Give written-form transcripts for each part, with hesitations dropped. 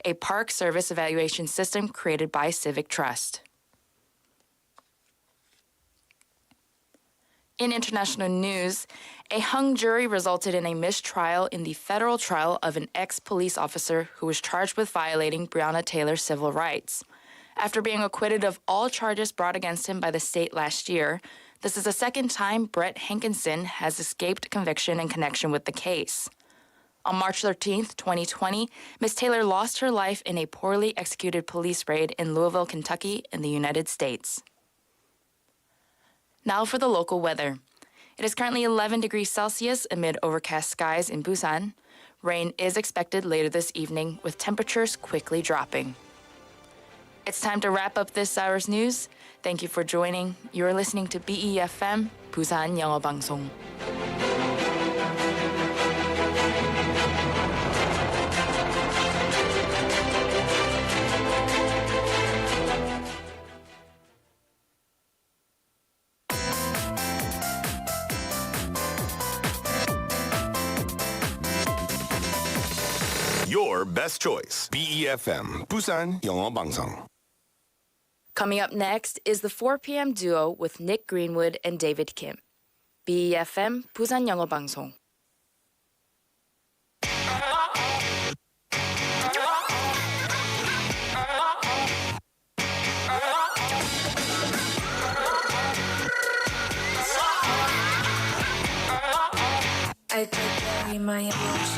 a park service evaluation system created by Civic Trust. In international news, a hung jury resulted in a mistrial in the federal trial of an ex-police officer who was charged with violating Breonna Taylor's civil rights. After being acquitted of all charges brought against him by the state last year, this is the second time Brett Hankinson has escaped conviction in connection with the case. On March 13, 2020, Ms. Taylor lost her life in a poorly executed police raid in Louisville, Kentucky, in the United States. Now for the local weather. It is currently 11 degrees Celsius amid overcast skies in Busan. Rain is expected later this evening, with temperatures quickly dropping. It's time to wrap up this hour's news. Thank you for joining. You're listening to BEFM, 부산영어방송. Your best choice. BEFM, 부산영어방송. Coming up next is the 4 p.m. duo with Nick Greenwood and David Kim. BEFM, 부산영어방송. I carry my emotions.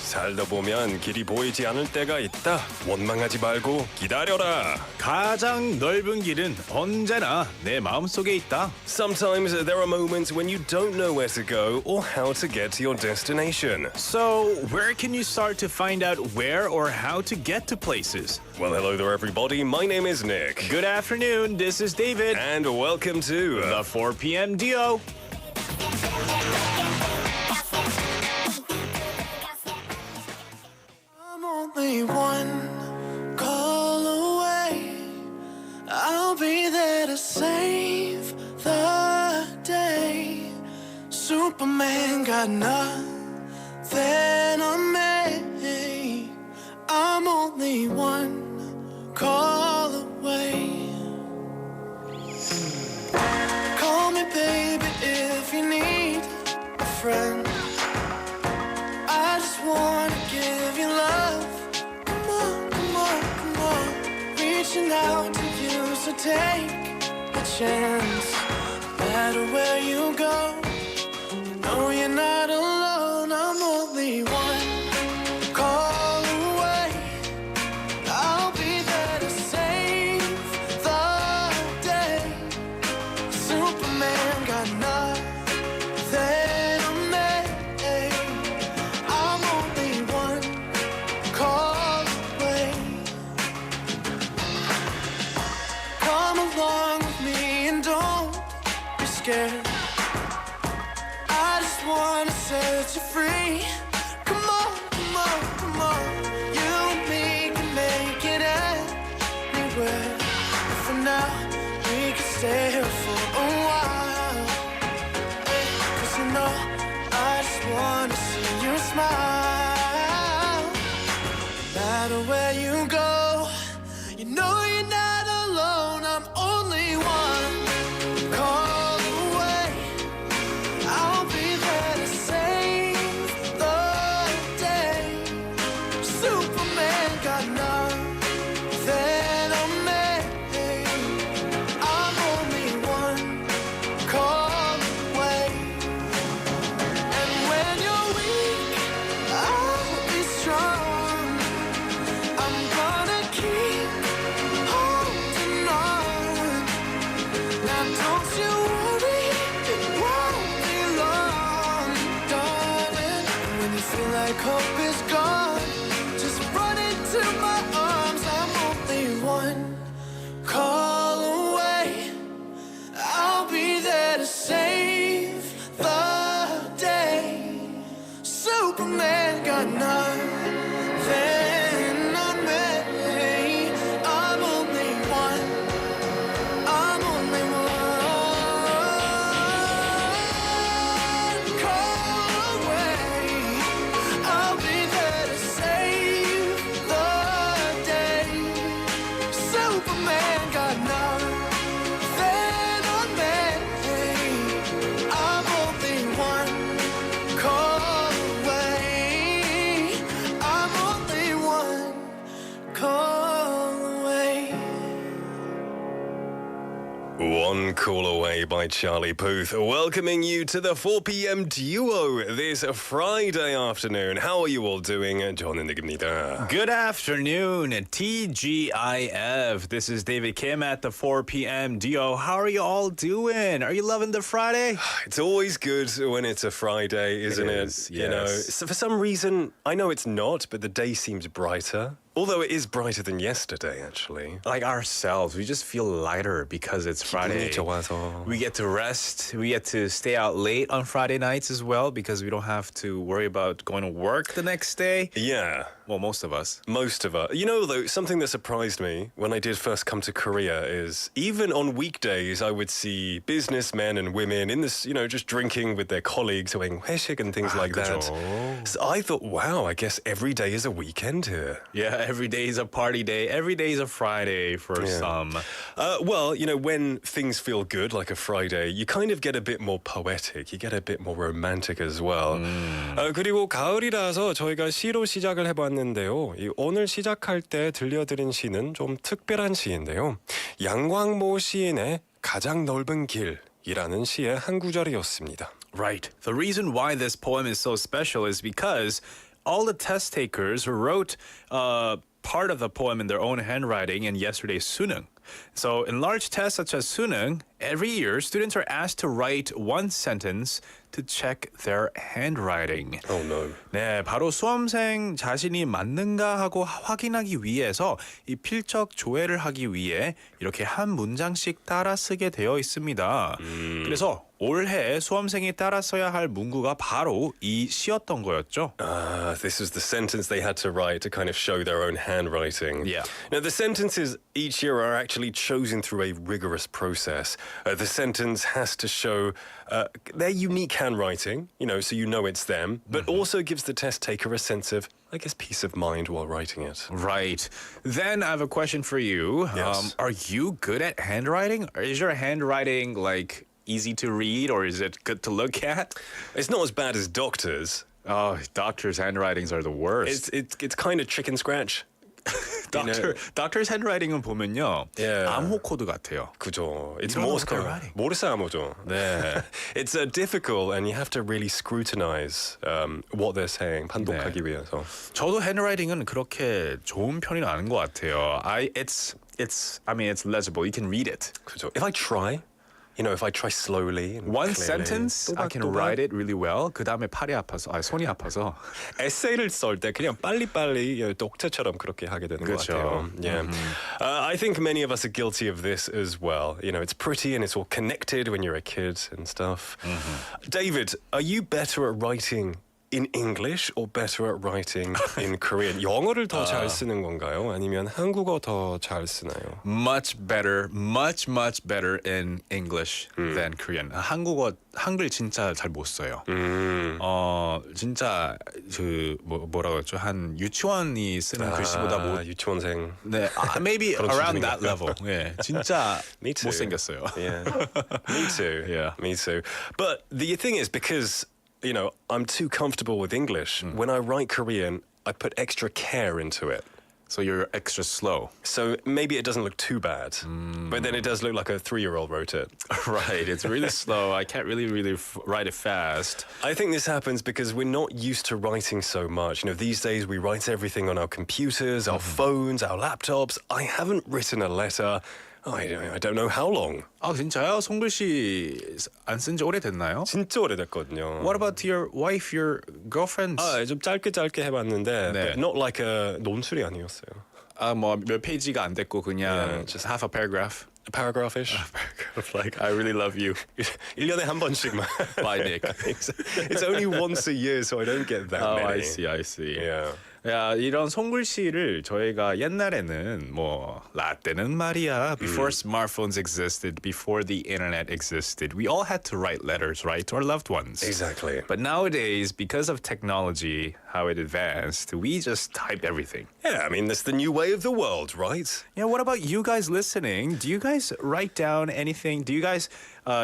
살다 보면 길이 보이지 않을 때가 있다. 원망하지 말고 기다려라. 가장 넓은 길은 언제나 내 마음속에 있다. Sometimes there are moments when you don't know where to go or how to get to your destination. So, where can you start to find out where or how to get to places? Well, hello there everybody. My name is Nick. Good afternoon, this is David. And welcome to The 4 p.m. duo. Only one call away. I'll be there to save the day. Superman got nothing on me. I'm only one call away. Call me baby if you need a friend. I just wanna give you love. Come on, come on, come on. Reaching out to you, so take a chance. No matter where you go, you know you're not alone. I'm only one call away. I'll be there to save the day. Superman got nothing. I just wanna set you free. Come on, come on, come on. You and me can make it anywhere. But for now, we can stay here for a while. 'Cause you know, I just wanna see you smile. No matter where you go, you know you're not alone. I'm only one call. One Call Away by Charlie Puth, welcoming you to the 4 p.m. duo this Friday afternoon. How are you all doing? 저는 닉입니다. Good afternoon, TGIF. This is David Kim at the 4 p.m. duo. How are you all doing? Are you loving the Friday? It's always good when it's a Friday, isn't it? is, You know, yes. so for some reason, I know it's not, but the day seems brighter. Although it is brighter than yesterday, actually. Like ourselves, we just feel lighter because it's Friday. 기분이 좋아서. We get to rest. We get to stay out late on Friday nights as well because we don't have to worry about going to work the next day. Yeah. Well, most of us. Most of us. You know, though, something that surprised me when I did first come to Korea is even on weekdays, I would see businessmen and women in this, you know, just drinking with their colleagues, doing 회식 and things like that. 그죠. So I thought, wow, I guess every day is a weekend here. Yeah, every day is a party day. Every day is a Friday for some. Well, you know, when things feel good, like a Friday, you kind of get a bit more poetic. You get a bit more romantic as well. 그리고 가을이라서 저희가 시로 시작을 해봤는데요. 이 오늘 시작할 때 들려드린 시는 좀 특별한 시인데요. 양광모 시인의 가장 넓은 길이라는 시의 한 구절이었습니다. Right. The reason why this poem is so special is because all the test takers wrote part of the poem in their own handwriting in yesterday's 수능. So in large tests such as 수능, every year students are asked to write one sentence to check their handwriting. Oh no. 네, 바로 수험생 자신이 맞는가 하고 확인하기 위해서 이 필적 조회를 하기 위해 이렇게 한 문장씩 따라 쓰게 되어 있습니다. 그래서 올해 수험생이 따라 써야 할 문구가 바로 이 시였던 거였죠. This is the sentence they had to write to kind of show their own handwriting. Yeah. Now, the sentences each year are actually chosen through a rigorous process. The sentence has to show their unique handwriting, you know, so you know it's them, but also gives the test taker a sense of, I guess, peace of mind while writing it. Right. Then I have a question for you. Yes. Are you good at handwriting? Or is your handwriting like easy to read or is it good to look at? It's not as bad as doctors. Oh, doctors' handwritings are the worst. It's kind of chicken scratch. doctor's handwriting은 보면요. Yeah. 암호 코드 같아요. 그죠. It's You don't know Morse what they're code. writing. 모르스 암호죠. 네. It's difficult and you have to really scrutinize what they're saying. 판독하기 위해서. 저도 handwriting은 그렇게 좋은 편이 아닌 것 같아요. It's legible. You can read it. 그죠. If I try, you know, if I try slowly and One clearly, sentence, I can write it really well. 그 다음에 손이 아파서. 에세이를 썰 때 그냥 빨리빨리 독자처럼 그렇게 하게 되는 것 그렇죠. 같아요. Yeah. I think many of us are guilty of this as well. You know, it's pretty and it's all connected when you're a kid and stuff. David, are you better at writing in English or better at writing in Korean? 영어를 더 잘 쓰는 건가요? 아니면 한국어 더 잘 쓰나요? Much better in English than Korean. 한글 진짜 잘 못 써요. 진짜 뭐라고 했죠? 한 유치원이 쓰는 글씨보다 유치원생. 네, maybe around that level. 예, 진짜 Me too. 못생겼어요. Yeah. Me too. Yeah. Me too. But the thing is, because you know, I'm too comfortable with English. When I write Korean, I put extra care into it. So you're extra slow. So maybe it doesn't look too bad, but then it does look like a 3-year-old wrote it. Right, it's really slow. I can't really write it fast. I think this happens because we're not used to writing so much. You know, these days we write everything on our computers, our phones, our laptops. I haven't written a letter. I don't know how long. 아 진짜요? 송글씨 안 쓴 지 오래됐나요? 진짜 오래됐거든요. What about your wife, your girlfriends? 좀 짧게 해봤는데, 네. but not like a 논술이 아니었어요. 몇 페이지가 안 됐고 그냥 just half a paragraph. A paragraph-ish. Like I really love you. 1년에 한 번씩만. Bye, Nick. It's only once a year, so I don't get that many. I see. Yeah. 야, 이런 송글씨를 저희가 옛날에는 라떼는 말이야. Before smartphones existed, before the internet existed, we all had to write letters, right, to our loved ones. Exactly. But nowadays, because of technology, how it advanced, we just type everything. Yeah, I mean, that's the new way of the world, right? Yeah, what about you guys listening? Do you guys write down anything? Do you guys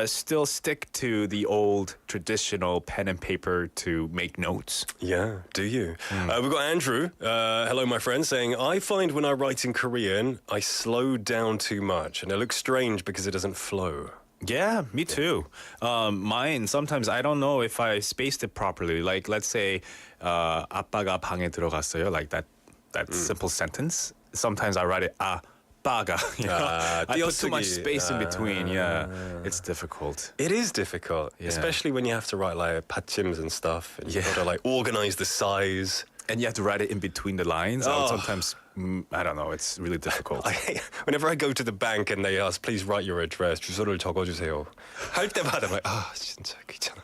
still stick to the old traditional pen and paper to make notes? Yeah, do you? We've got Andrew, hello my friend, saying, I find when I write in Korean, I slow down too much and it looks strange because it doesn't flow. Yeah, me too. Mine, sometimes I don't know if I spaced it properly. Like, let's say, 아빠가 방에 들어갔어요. Like that simple sentence. Sometimes I write it, 아빠가. You know? I put too much space in between. Yeah, it's difficult. It is difficult, especially when you have to write like 받침s and stuff. And you've got to like organize the size. And you have to write it in between the lines. Sometimes, I don't know, it's really difficult. Whenever I go to the bank and they ask, please write your address, 주소를 적어주세요. 할 때마다 I'm like, 진짜 귀찮아.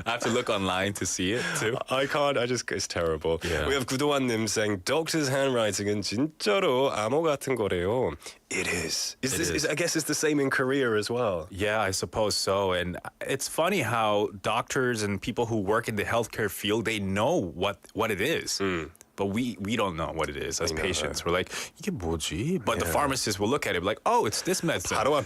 I have to look online to see it too. I can't, it's terrible. Yeah. We have 구도환님 saying, doctor's handwriting은 진짜로 암호 같은 거래요. It is. I guess it's the same in Korea as well. Yeah, I suppose so. And it's funny how doctors and people who work in the healthcare field, they know what it is. But we don't know what it is as patients. We're like, 이게 뭐지? But the pharmacist will look at it like, oh, it's this medicine. 바로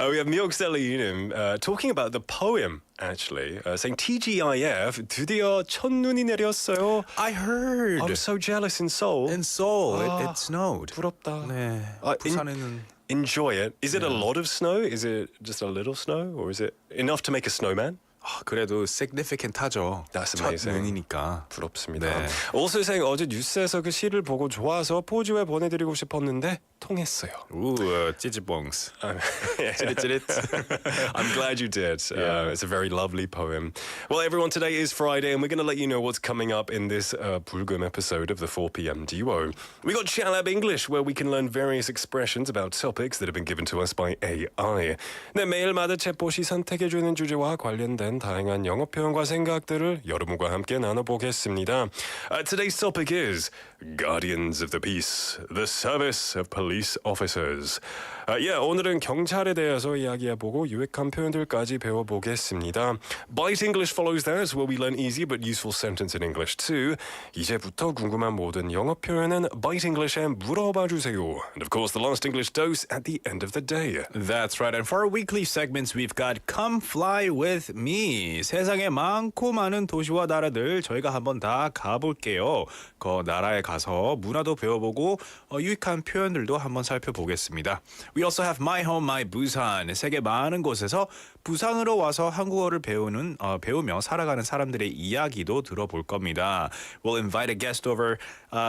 we have 미옥셀리님 talking about the poem, actually, saying TGIF, 드디어 첫눈이 내렸어요. I heard. I'm so jealous in Seoul. In Seoul, it snowed. 부럽다. 네. 부산에는 enjoy it. Is it a lot of snow? Is it just a little snow? Or is it enough to make a snowman? 그래도 significant하죠. That's 첫 amazing. 눈이니까. 부럽습니다. 네. Also saying 어제 뉴스에서 그 시를 보고 좋아서 포듀에 보내드리고 싶었는데 통했어요. 찌찌뽕스. 찌릿찌릿. I'm glad you did. It's a very lovely poem. Well, everyone, today is Friday, and we're going to let you know what's coming up in this 불금 episode of the 4 p.m. duo. We got Chat Lab English, where we can learn various expressions about topics that have been given to us by AI. 네, 매일마다 챗봇이 선택해주는 주제와 관련된 다양한 영어 표현과 생각들을 여러분과 함께 나눠보겠습니다. Today's topic is Guardians of the Peace, the service of police officers. 오늘은 경찰에 대해서 이야기해보고 유익한 표현들까지 배워보겠습니다. Bite English follows that, where we learn easy but useful sentence in English too. 이제부터 궁금한 모든 영어 표현은 Bite English에 물어봐 주세요. And of course, the last English dose at the end of the day. That's right. And for our weekly segments, we've got Come Fly With Me. 세상에 많고 많은 도시와 나라들 저희가 한번 다 가볼게요. 그 나라에 가서 문화도 배워보고 유익한 표현들도 한번 살펴보겠습니다. We also have My Home, My Busan. 세계 많은 곳에서 부산으로 와서 한국어를 배우며 살아가는 사람들의 이야기도 들어볼 겁니다. We'll invite a guest over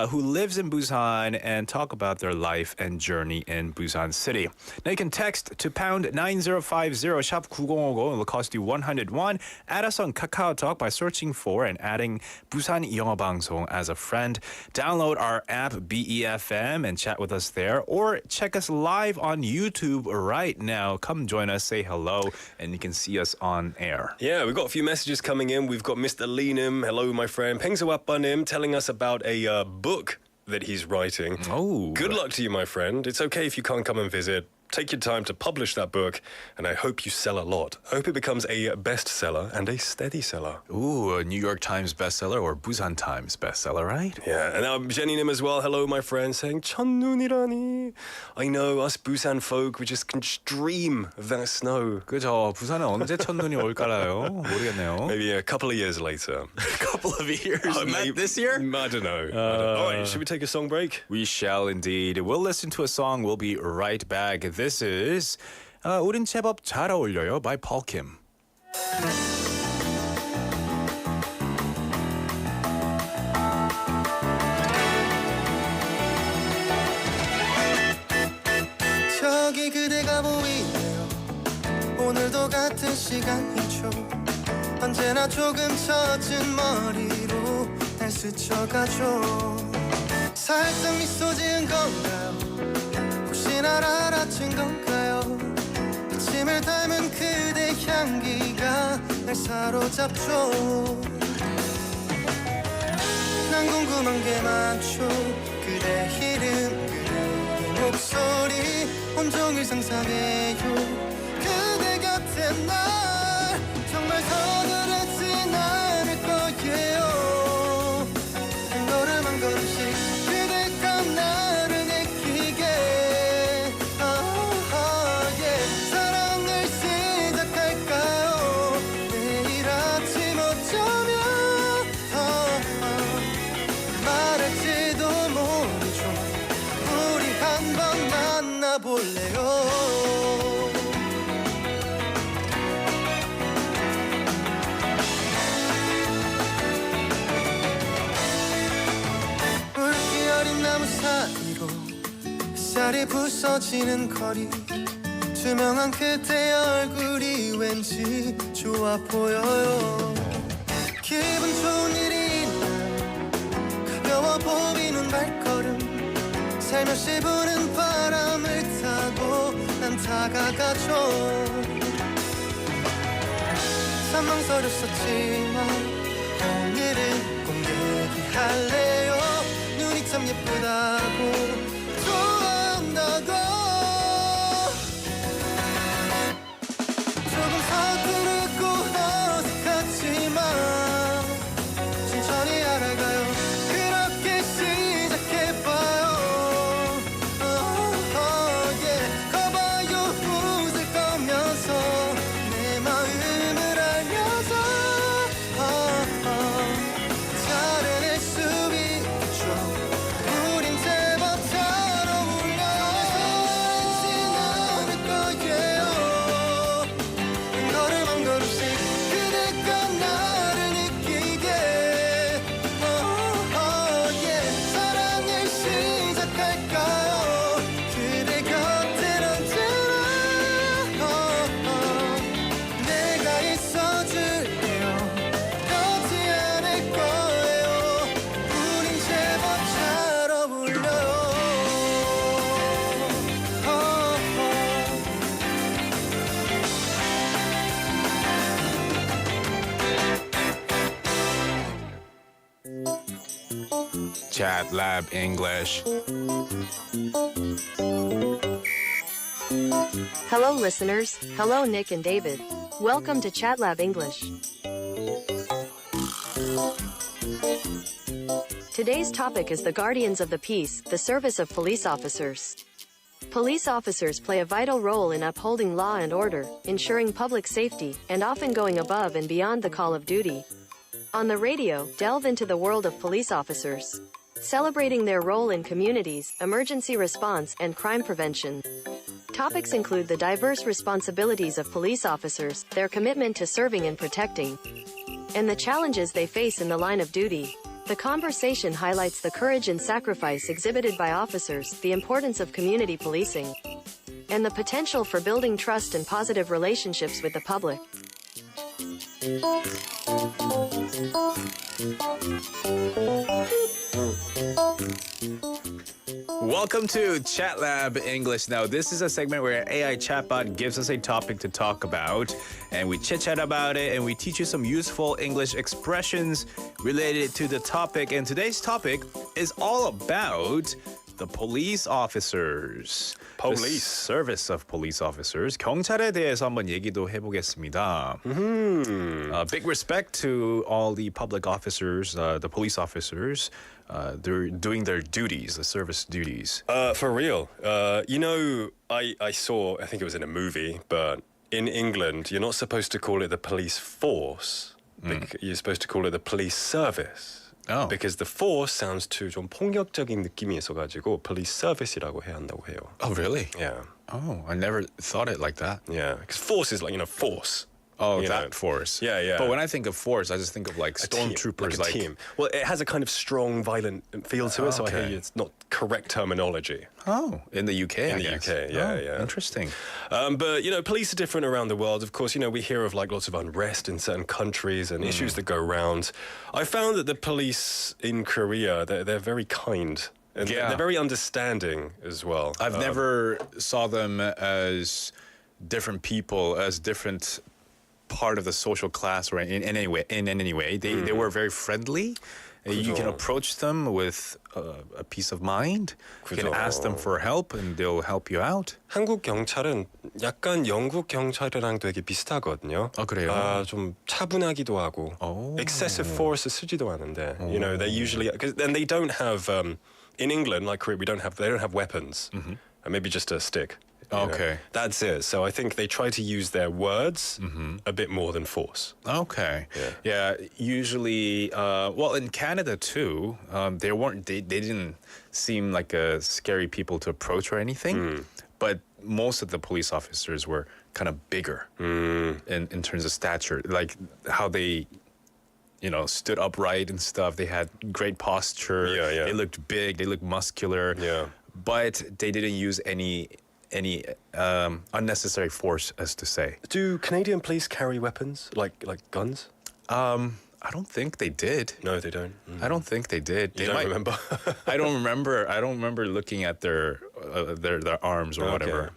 who lives in Busan and talk about their life and journey in Busan City. Now you can text to pound 9050 샵 9050. It will cost you 101. Add us on KakaoTalk by searching for and adding 부산영어방송 as a friend. Download our app BEFM and chat with us there, or check us live on YouTube right now. Come join us, say hello, and you can see us on air. Yeah, we've got a few messages coming in. We've got Mr. Leenim, hello my friend, 팽수아빠님, telling us about a book that he's writing. Oh. Good luck to you, my friend. It's okay if you can't come and visit. Take your time to publish that book, and I hope you sell a lot. I hope it becomes a bestseller and a steady seller. Ooh, a New York Times bestseller or Busan Times bestseller, right? Yeah, and now Jenny Nim as well. Hello, my friend, saying 첫눈이라니. I know us Busan folk, we just can dream of that snow. 그죠. 부산에 언제 첫눈이 올까요? 모르겠네요. Maybe a couple of years later. A couple of years. Not this year? I don't know. All right, should we take a song break? We shall indeed. We'll listen to a song. We'll be right back. This is 우린 제법 잘 어울려요 by Paul Kim. 저기 그대가 보이네요. 오늘도 같은 시간이죠. 언제나 조금 젖은 머리로 날 스쳐가죠. 살짝 미소 지은 건가요? 혹시 날 알아챈 건가요? 아침을 닮은 그대 향기가 날 사로잡죠. 난 궁금한 게 많죠. 그대 이름, 그대의 목소리 온종일 상상해요. 그대 곁에 날 정말 서두르진 않을 거예요. 사이로 햇살이 부서지는 거리 투명한 그대의 얼굴이 왠지 좋아 보여요 기분 좋은 일이 있나 가벼워 보이는 발걸음 살며시 부는 바람을 타고 난 다가가죠 산망설였었지만 오늘은 꼭 얘기할래요 눈이 참 예쁘다고 좋아한다고 조금 서투르고 어색하지만 천천히 알아가요 그렇게 시작해봐요 yeah. 거봐요 웃을 거면서 내 마음을 알면서 잘해낼 수 있죠 우린 제법 잘 어울려요 지나올 거예요 한 걸음 한 걸음씩 그대가 나를 느끼게 yeah. 사랑을 시작할까요 그대 곁엔 언제나 내가 있어줄게요 변하지 않을 거예요 우린 제법 잘 어울려요 Chat Lab English. Hello, listeners. Hello, Nick and David. Welcome to ChatLab English. Today's topic is the guardians of the peace, the service of police officers. Police officers play a vital role in upholding law and order, ensuring public safety, and often going above and beyond the call of duty. On the radio, delve into the world of police officers, celebrating their role in communities, emergency response, and crime prevention. Topics include the diverse responsibilities of police officers, their commitment to serving and protecting, and the challenges they face in the line of duty. The conversation highlights the courage and sacrifice exhibited by officers, the importance of community policing, and the potential for building trust and positive relationships with the public. Welcome to Chat Lab English. Now, this is a segment where AI chatbot gives us a topic to talk about, and we chit-chat about it, and we teach you some useful English expressions related to the topic. And today's topic is all about the police officers. Police. The service of police officers. 경찰에 대해서 한번 얘기도 해보겠습니다. Big respect to all the public officers, the police officers. They're doing their duties, the service duties. For real. I saw, I think it was in a movie, but in England, you're not supposed to call it the police force. You're supposed to call it the police service. Oh. Because the force sounds too 좀 폭력적인 느낌이 있어가지고 police service이라고 해야 한다고 해요. Oh, really? Yeah. Oh, I never thought it like that. Yeah. Because force is like, force. Oh, You that know. force. Yeah, yeah. But when I think of force, I just think of like A team, stormtroopers. like a team. Well, it has a kind of strong, violent feel to it, so I Okay. hear it's not correct terminology. Oh, in the UK, In I the guess. UK, yeah, Oh, yeah. Interesting. But, police are different around the world. Of course, we hear of like lots of unrest in certain countries and issues that go around. I found that the police in Korea, they're very kind. And Yeah. they're very understanding as well. I've never saw them as different people, as different part of the social class or in any way. They were very friendly. You can 그죠. approach them with a peace of mind. You can 그죠. ask them for help and they'll help you out. 한국 경찰은 약간 영국 경찰이랑 되게 비슷하거든요. 아, 그래요? 좀 차분하기도 하고 오. excessive force 쓰지도 않은데. They usually and they don't have in England like Korea they don't have weapons. Maybe just a stick. Okay. That's it. So I think they try to use their words a bit more than force. Okay. Yeah. Usually, in Canada too, they didn't seem like scary people to approach or anything. But most of the police officers were kind of bigger in terms of stature, like how they stood upright and stuff. They had great posture. Yeah. They looked big. They looked muscular. Yeah. But they didn't use any unnecessary force, as to say. Do Canadian police carry weapons like guns? I don't think they did. No, they don't. I don't think they did. You They don't might remember? I don't remember. I don't remember looking at their arms or whatever.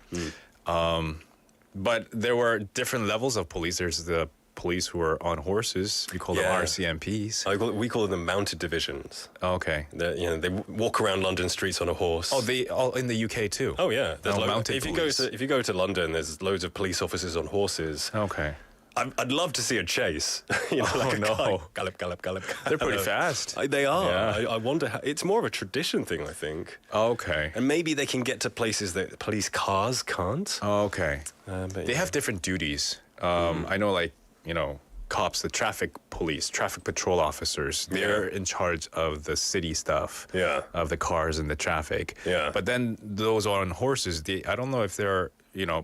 But there were different levels of police. There's the police who are on horses. We call them Yeah. RCMPs. We call them mounted divisions. Okay. They walk around London streets on a horse. Oh, they all in the UK too. Oh yeah, there's mounted if police. you go to London, there's loads of police officers on horses. Okay. I'd love to see a chase. Oh, like a no. guy, gallop, gallop, gallop. They're pretty fast. They are. Yeah. I wonder how. It's more of a tradition thing, I think. Okay. And maybe they can get to places that police cars can't. Okay. But They have different duties. I know, cops, the traffic police, traffic patrol officers. They're in charge of the city stuff. Yeah. Of the cars and the traffic. Yeah. But then those on horses, I don't know if they're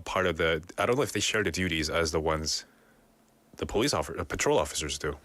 part of the. I don't know if they share the duties as the ones the patrol officers do.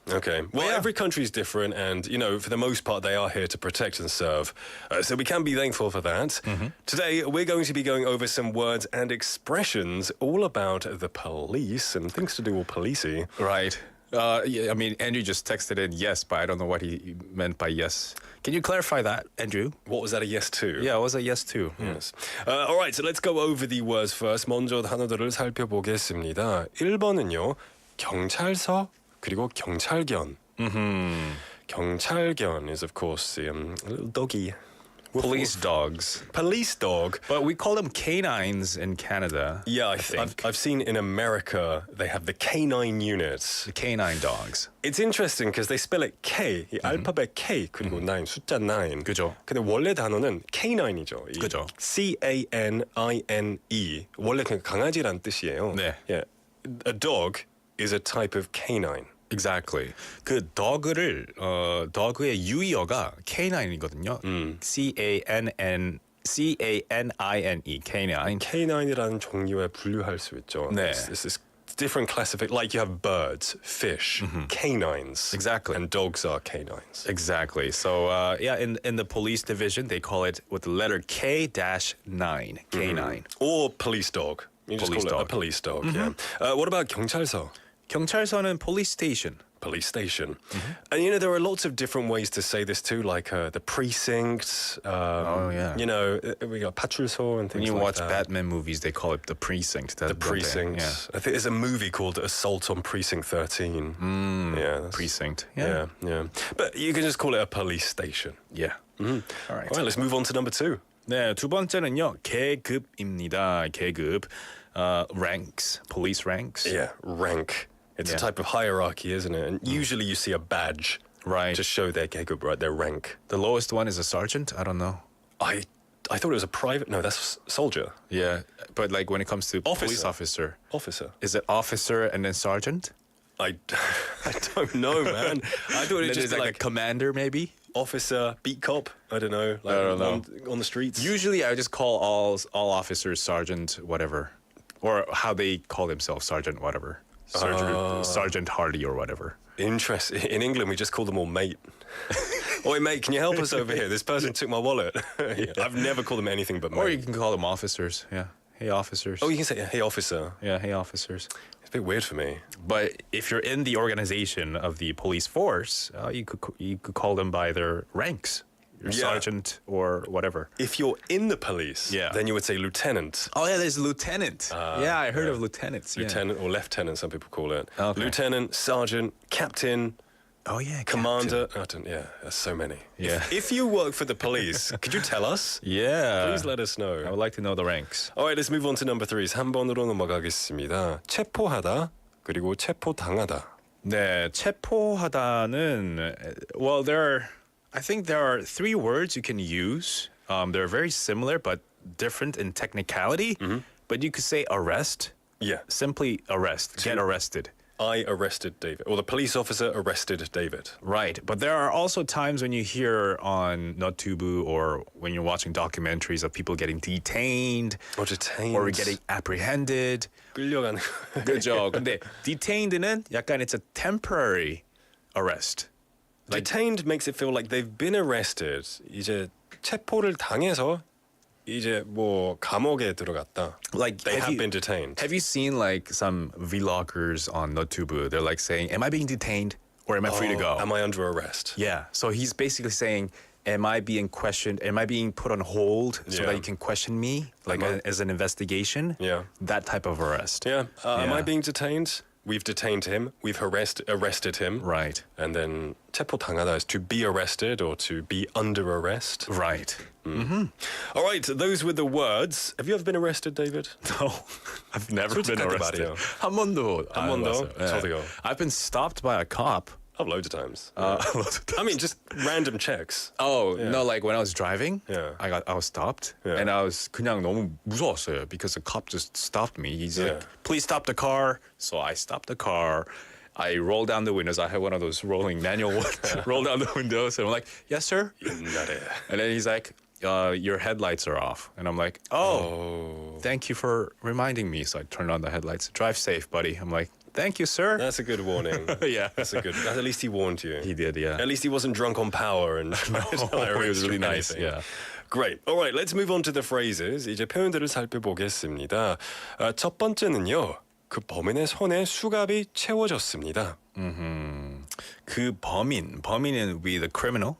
Okay. Well, every country is different, and for the most part, they are here to protect and serve. So we can be thankful for that. Today, we're going to be going over some words and expressions all about the police and things to do with policey. Right. Yeah, I mean, Andrew just texted in yes, but I don't know what he meant by yes. Can you clarify that, Andrew? What was that a yes to? Yeah, it was a yes too. Yes. All right, so let's go over the words first. 먼저 단어들을 살펴보겠습니다. 1번은요. 경찰서 그리고 경찰견. 경찰견 is of course the little doggy. Police dogs. Police dog. But we call them canines in Canada. Yeah, I think. I've seen in America they have the canine units. The canine dogs. It's interesting because they spell it K, 이 알파벳 K 그리고 9, 숫자 9. 그죠. 근데 원래 단어는 K9이죠. 그죠. CANINE. 원래 그 강아지란 뜻이에요. 네. Yeah. A dog is a type of canine. Exactly. 그 dog의 유의어가 canine이거든요. C-A-N-I-N-E, canine. K9이라는 종류에 분류할 수 있죠. 네. This is different classification. Like you have birds, fish, canines. Exactly. And dogs are canines. Exactly. So, in the police division, they call it with the letter K-9, canine. Or police dog. You just Police call it a dog. police dog, yeah. What about 경찰서? 경찰서는 police station. Police station. And there are lots of different ways to say this too, like the precinct. yeah. We got 파출소 and things When you like watch that. Batman movies, they call it the precinct. The precinct. Yeah. I think there's a movie called Assault on Precinct 13. Yeah. Precinct. Yeah. But you can just call it a police station. Yeah. All right. All right, let's move on to number 2. 네, 두 번째는요. 계급입니다. 계급. Ranks. Police ranks. Yeah, rank. It's a Yeah. type of hierarchy, isn't it? And usually you see a badge Right. to show their 계급, right? Their rank. The lowest one is a sergeant. I don't know. I thought it was a private. No, that's soldier. Yeah, but like when it comes to police Officer. officer, Officer. is it officer and then sergeant? I don't know, man. I thought it Then was just there's like a commander maybe. officer, beat cop. I don't know. Like I don't know. On the streets. Usually I just call all officers sergeant whatever, or how they call themselves sergeant whatever, Sergeant Hardy or whatever. Interesting. In England, we just call them all mate. Oi, mate, can you help us over here? This person took my wallet. I've never called them anything but mate. Or you can call them officers. Yeah, hey officers. Oh, you can say, hey, officer. Yeah, hey officers. It's a bit weird for me. But if you're in the organization of the police force, you could call them by their ranks, your Yeah. sergeant or whatever. If you're in the police, Yeah. then you would say lieutenant. Oh yeah, there's lieutenant. Yeah, I heard of lieutenants. Yeah. Lieutenant or lieutenant, some people call it. Okay. Lieutenant, sergeant, captain, Oh yeah, commander. There's so many. Yeah. If you work for the police, could you tell us? Yeah. Please let us know. I would like to know the ranks. All right, let's move on to number 3. 3번으로 넘어가겠습니다. 체포하다 그리고 체포당하다. 네, 체포하다는 I think there are 3 words you can use. They're very similar but different in technicality. But you could say arrest. Yeah. Simply arrest. Get arrested. I arrested David, or the police officer arrested David. Right, but there are also times when you hear on Notubu or when you're watching documentaries of people getting detained Or detained. or getting apprehended. 끌려가는. 그죠? 근데 detained는 약간 it's a temporary arrest. Detained makes it feel like they've been arrested. 이제 체포를 당해서 이제 뭐 감옥에 들어갔다. Like they have been detained. Have you seen like some vloggers on YouTube? They're like saying, "Am I being detained or am I free to go?" Am I under arrest? Yeah. So he's basically saying, "Am I being questioned? Am I being put on hold so Yeah. that you can question me, like as an investigation?" Yeah. That type of arrest. Yeah. Am Yeah. I being detained? We've detained him. We've arrested him. Right. And then 체포 당하다 is to be arrested or to be under arrest. Right. All right, those were the words. Have you ever been arrested, David? No, I've never been 솔직하게 arrested. 말해요. 한 번도. 한 번도? 저도요. I've been stopped by a cop. Oh, loads of times. Loads of I mean, just random checks. Oh no! Like when I was driving, Yeah. I was stopped, Yeah. and I was 그냥 너무 무서웠어요 because the cop just stopped me. He's Yeah. like, "Please stop the car." So I stopped the car. I roll down the windows. I had one of those rolling manual ones. Roll down the windows, and I'm like, "Yes, sir." 옛날에. And then he's like, "Your headlights are off," and I'm like, "Oh, thank you for reminding me." So I turned on the headlights. Drive safe, buddy. I'm like, "Thank you, sir." That's a good warning. Yeah. That's a good. At least he warned you. He did, yeah. At least he wasn't drunk on power and It was really nice. Yeah. Great. All right, let's move on to the phrases. 이제 표현들을 살펴보겠습니다. 첫 번째는요. 그 범인의 손에 수갑이 채워졌습니다. 그 범인은 with the criminal.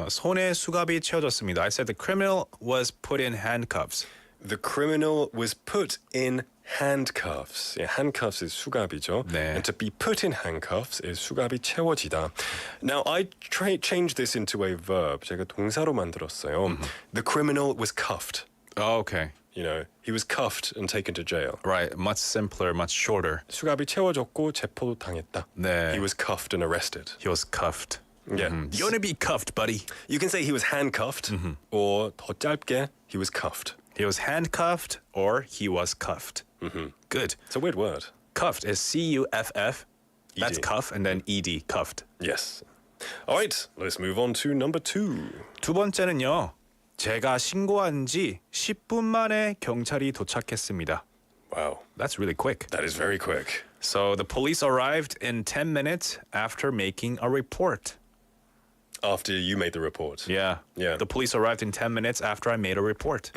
손에 수갑이 채워졌습니다. I said the criminal was put in handcuffs. The criminal was put in handcuffs. Yeah, handcuffs is 수갑이죠. 네. And to be put in handcuffs is 수갑이 채워지다. Now I changed this into a verb. 제가 동사로 만들었어요. The criminal was cuffed. Oh, okay. You know, he was cuffed and taken to jail. Right. Much simpler, much shorter. 수갑이 채워졌고 체포 당했다. 네. He was cuffed and arrested. He was cuffed. Yeah. You want to be cuffed, buddy. You can say he was handcuffed or 더 짧게 he was cuffed. He was handcuffed or he was cuffed. Good. It's a weird word. Cuffed is C-U-F-F. That's ED. cuff and then E-D, cuffed. Yes. All right, let's move on to number 2. 두 번째는요. 제가 신고한 지 10분 만에 경찰이 도착했습니다. Wow, That's really quick. that is very quick. So the police arrived in 10 minutes after making a report. After you made the report. Yeah. Yeah. The police arrived in 10 minutes after I made a report.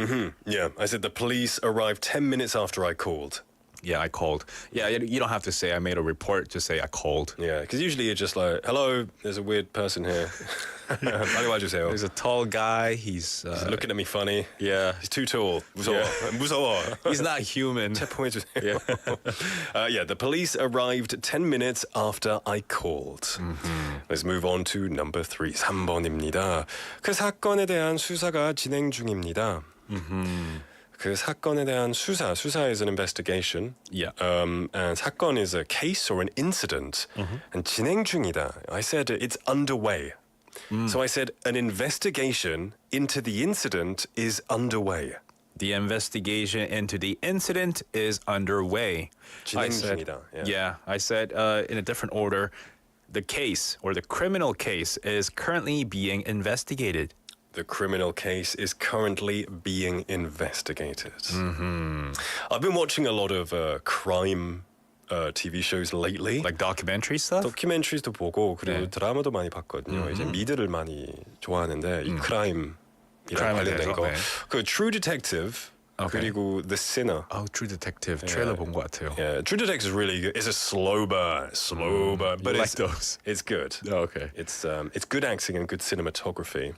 Yeah, I said the police arrived 10 minutes after I called. Yeah, I called. Yeah, you don't have to say I made a report. Just say I called. Yeah, because usually you're just like, hello, there's a weird person here. 빨리 와주세요. There's a tall guy. He's looking at me funny. yeah. He's too tall. 무서워. Yeah. 무서워. He's not human. 체포해주세요. Yeah, the police arrived 10 minutes after I called. Let's move on to number 3. 3번입니다. 그 사건에 대한 수사가 진행 중입니다. 그 사건에 대한 수사 is an investigation. Yeah. And 사건 is a case or an incident. And 진행 중이다. I said it's underway. So I said an investigation into the incident is underway. The investigation into the incident is underway. 진행 중이다. Yeah, I said in a different order, the case or the criminal case is currently being investigated. The criminal case is currently being investigated. I've been watching a lot of crime TV shows lately. Like documentary stuff? 다큐멘터리도 보고 그리고 네. 드라마도 많이 봤거든요. 이제 미드를 많이 좋아하는데 이 크라임이랑 크라임에 관련된 대해서, 거. 네. 그 True Detective Okay. 그리고 The Sinner. Oh, True Detective. 트레일러 본 것 같아요. Yeah, True Detective is really good. It's a slow burn, but You it's like those? It's good. Oh, okay. It's good acting and good cinematography,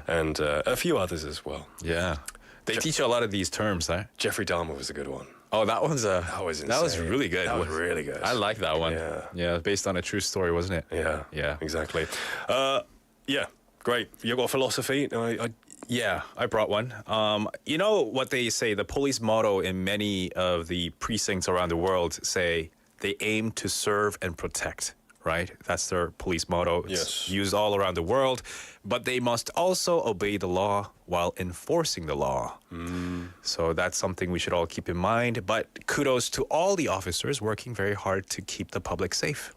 and a few others as well. Yeah. They teach you a lot of these terms, huh? Jeffrey Dahmer was a good one. Oh, that one's That was insane. really good. That was really good. I like that one. Yeah. Based on a true story, wasn't it? Yeah. Yeah. Exactly. Yeah. Great. You got a philosophy? Yeah, I brought one. You know what they say, the police motto in many of the precincts around the world say they aim to serve and protect, right? That's their police motto. It's Yes. used all around the world, but they must also obey the law while enforcing the law. So that's something we should all keep in mind, but kudos to all the officers working very hard to keep the public safe.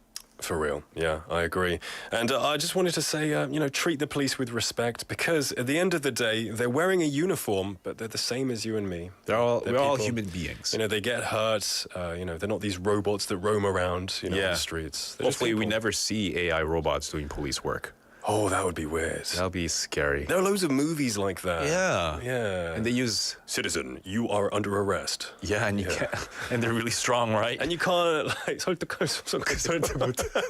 For real, yeah, I agree. And I just wanted to say, treat the police with respect because at the end of the day, they're wearing a uniform, but they're the same as you and me. We're all people, human beings. They get hurt. They're not these robots that roam around, on the streets. They're just Hopefully, we people. never see AI robots doing police work. Oh, that would be weird. That'll be scary. There are loads of movies like that. Yeah. And they use Citizen, you are under arrest. and you can't, and they're really strong, right? And you can't 설득할 수 없어.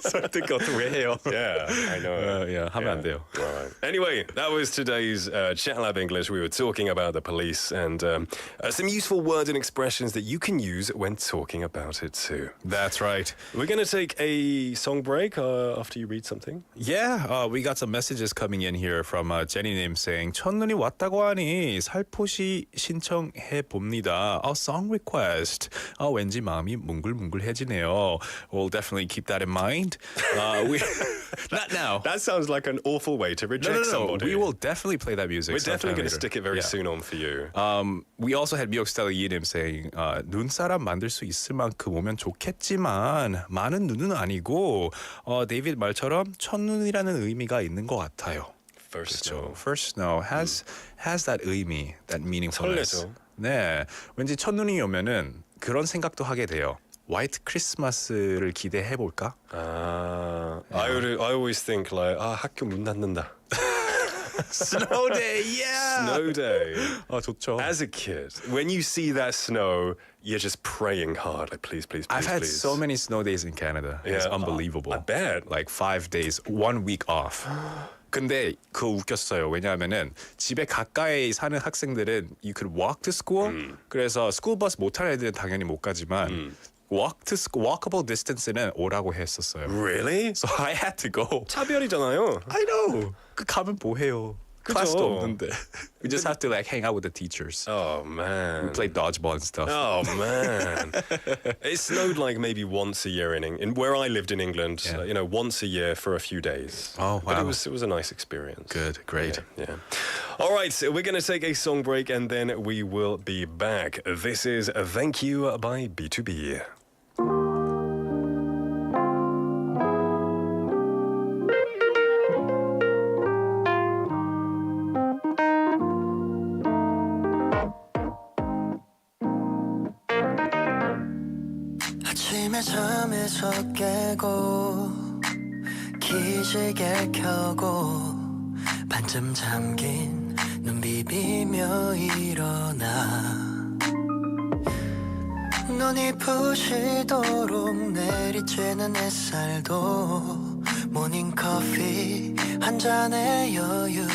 설득 어떻게 해요? Yeah, I know. 하면 안 돼요. Right. Anyway, that was today's Chat Lab English. We were talking about the police and some useful words and expressions that you can use when talking about it too. That's right. We're going to take a song break after you read something. Yeah, we got some messages coming in here from Jenny님 saying 첫눈이 왔다고 하니 살포시 신청해 봅니다. A song request. 왠지 마음이 뭉글뭉글해지네요. We'll definitely keep that in mind. Not now. That sounds like an awful way to reject No. somebody. We will definitely play that music. We're definitely going to later. stick it very soon on for you. We also had 미역스타일 이님 saying 눈사람 만들 수 있을 만큼 오면 좋겠지만 많은 눈은 아니고 데이비드 말처럼 첫눈이라는 의미가 있는 것 같아요. First snow. First snow has that 의미, that meaningfulness. 설레죠. 네, 왠지 첫눈이 오면은 그런 생각도 하게 돼요. 화이트 크리스마스를 기대해 볼까? I always think like 학교 문 닫는다. Snow day, yeah. Snow day. 좋죠. As a kid, when you see that snow, you're just praying hard. Like, please, please, please, I've had please. so many snow days in Canada. It's Yeah, unbelievable. I bet. Like 5 days, 1 week off. 근데 그거 웃겼어요. 왜냐하면은 집에 가까이 사는 학생들은 you could walk to school. 그래서 스쿨 버스 못 타는 애들은 당연히 못 가지만 walkable distance는 오라고 했었어요. Really? So I had to go. 차별이잖아요. I know. 가면 뭐 해요? 그죠. 클래스도 없는데. We just have to like hang out with the teachers. Oh man. Play dodgeball and stuff. Oh man. It snowed like maybe once a year in where I lived in England. Yeah. Once a year for a few days. Oh, But wow. it was a nice experience. Good, great. Yeah. All right, so we're going to take a song break and then we will be back. This is Thank You by B2B. 아침에 잠에서 깨고 기지개 켜고 반쯤 잠긴 눈 비비며 일어나 눈이 부시도록 내리쬐는 햇살도 모닝커피 한 잔의 여유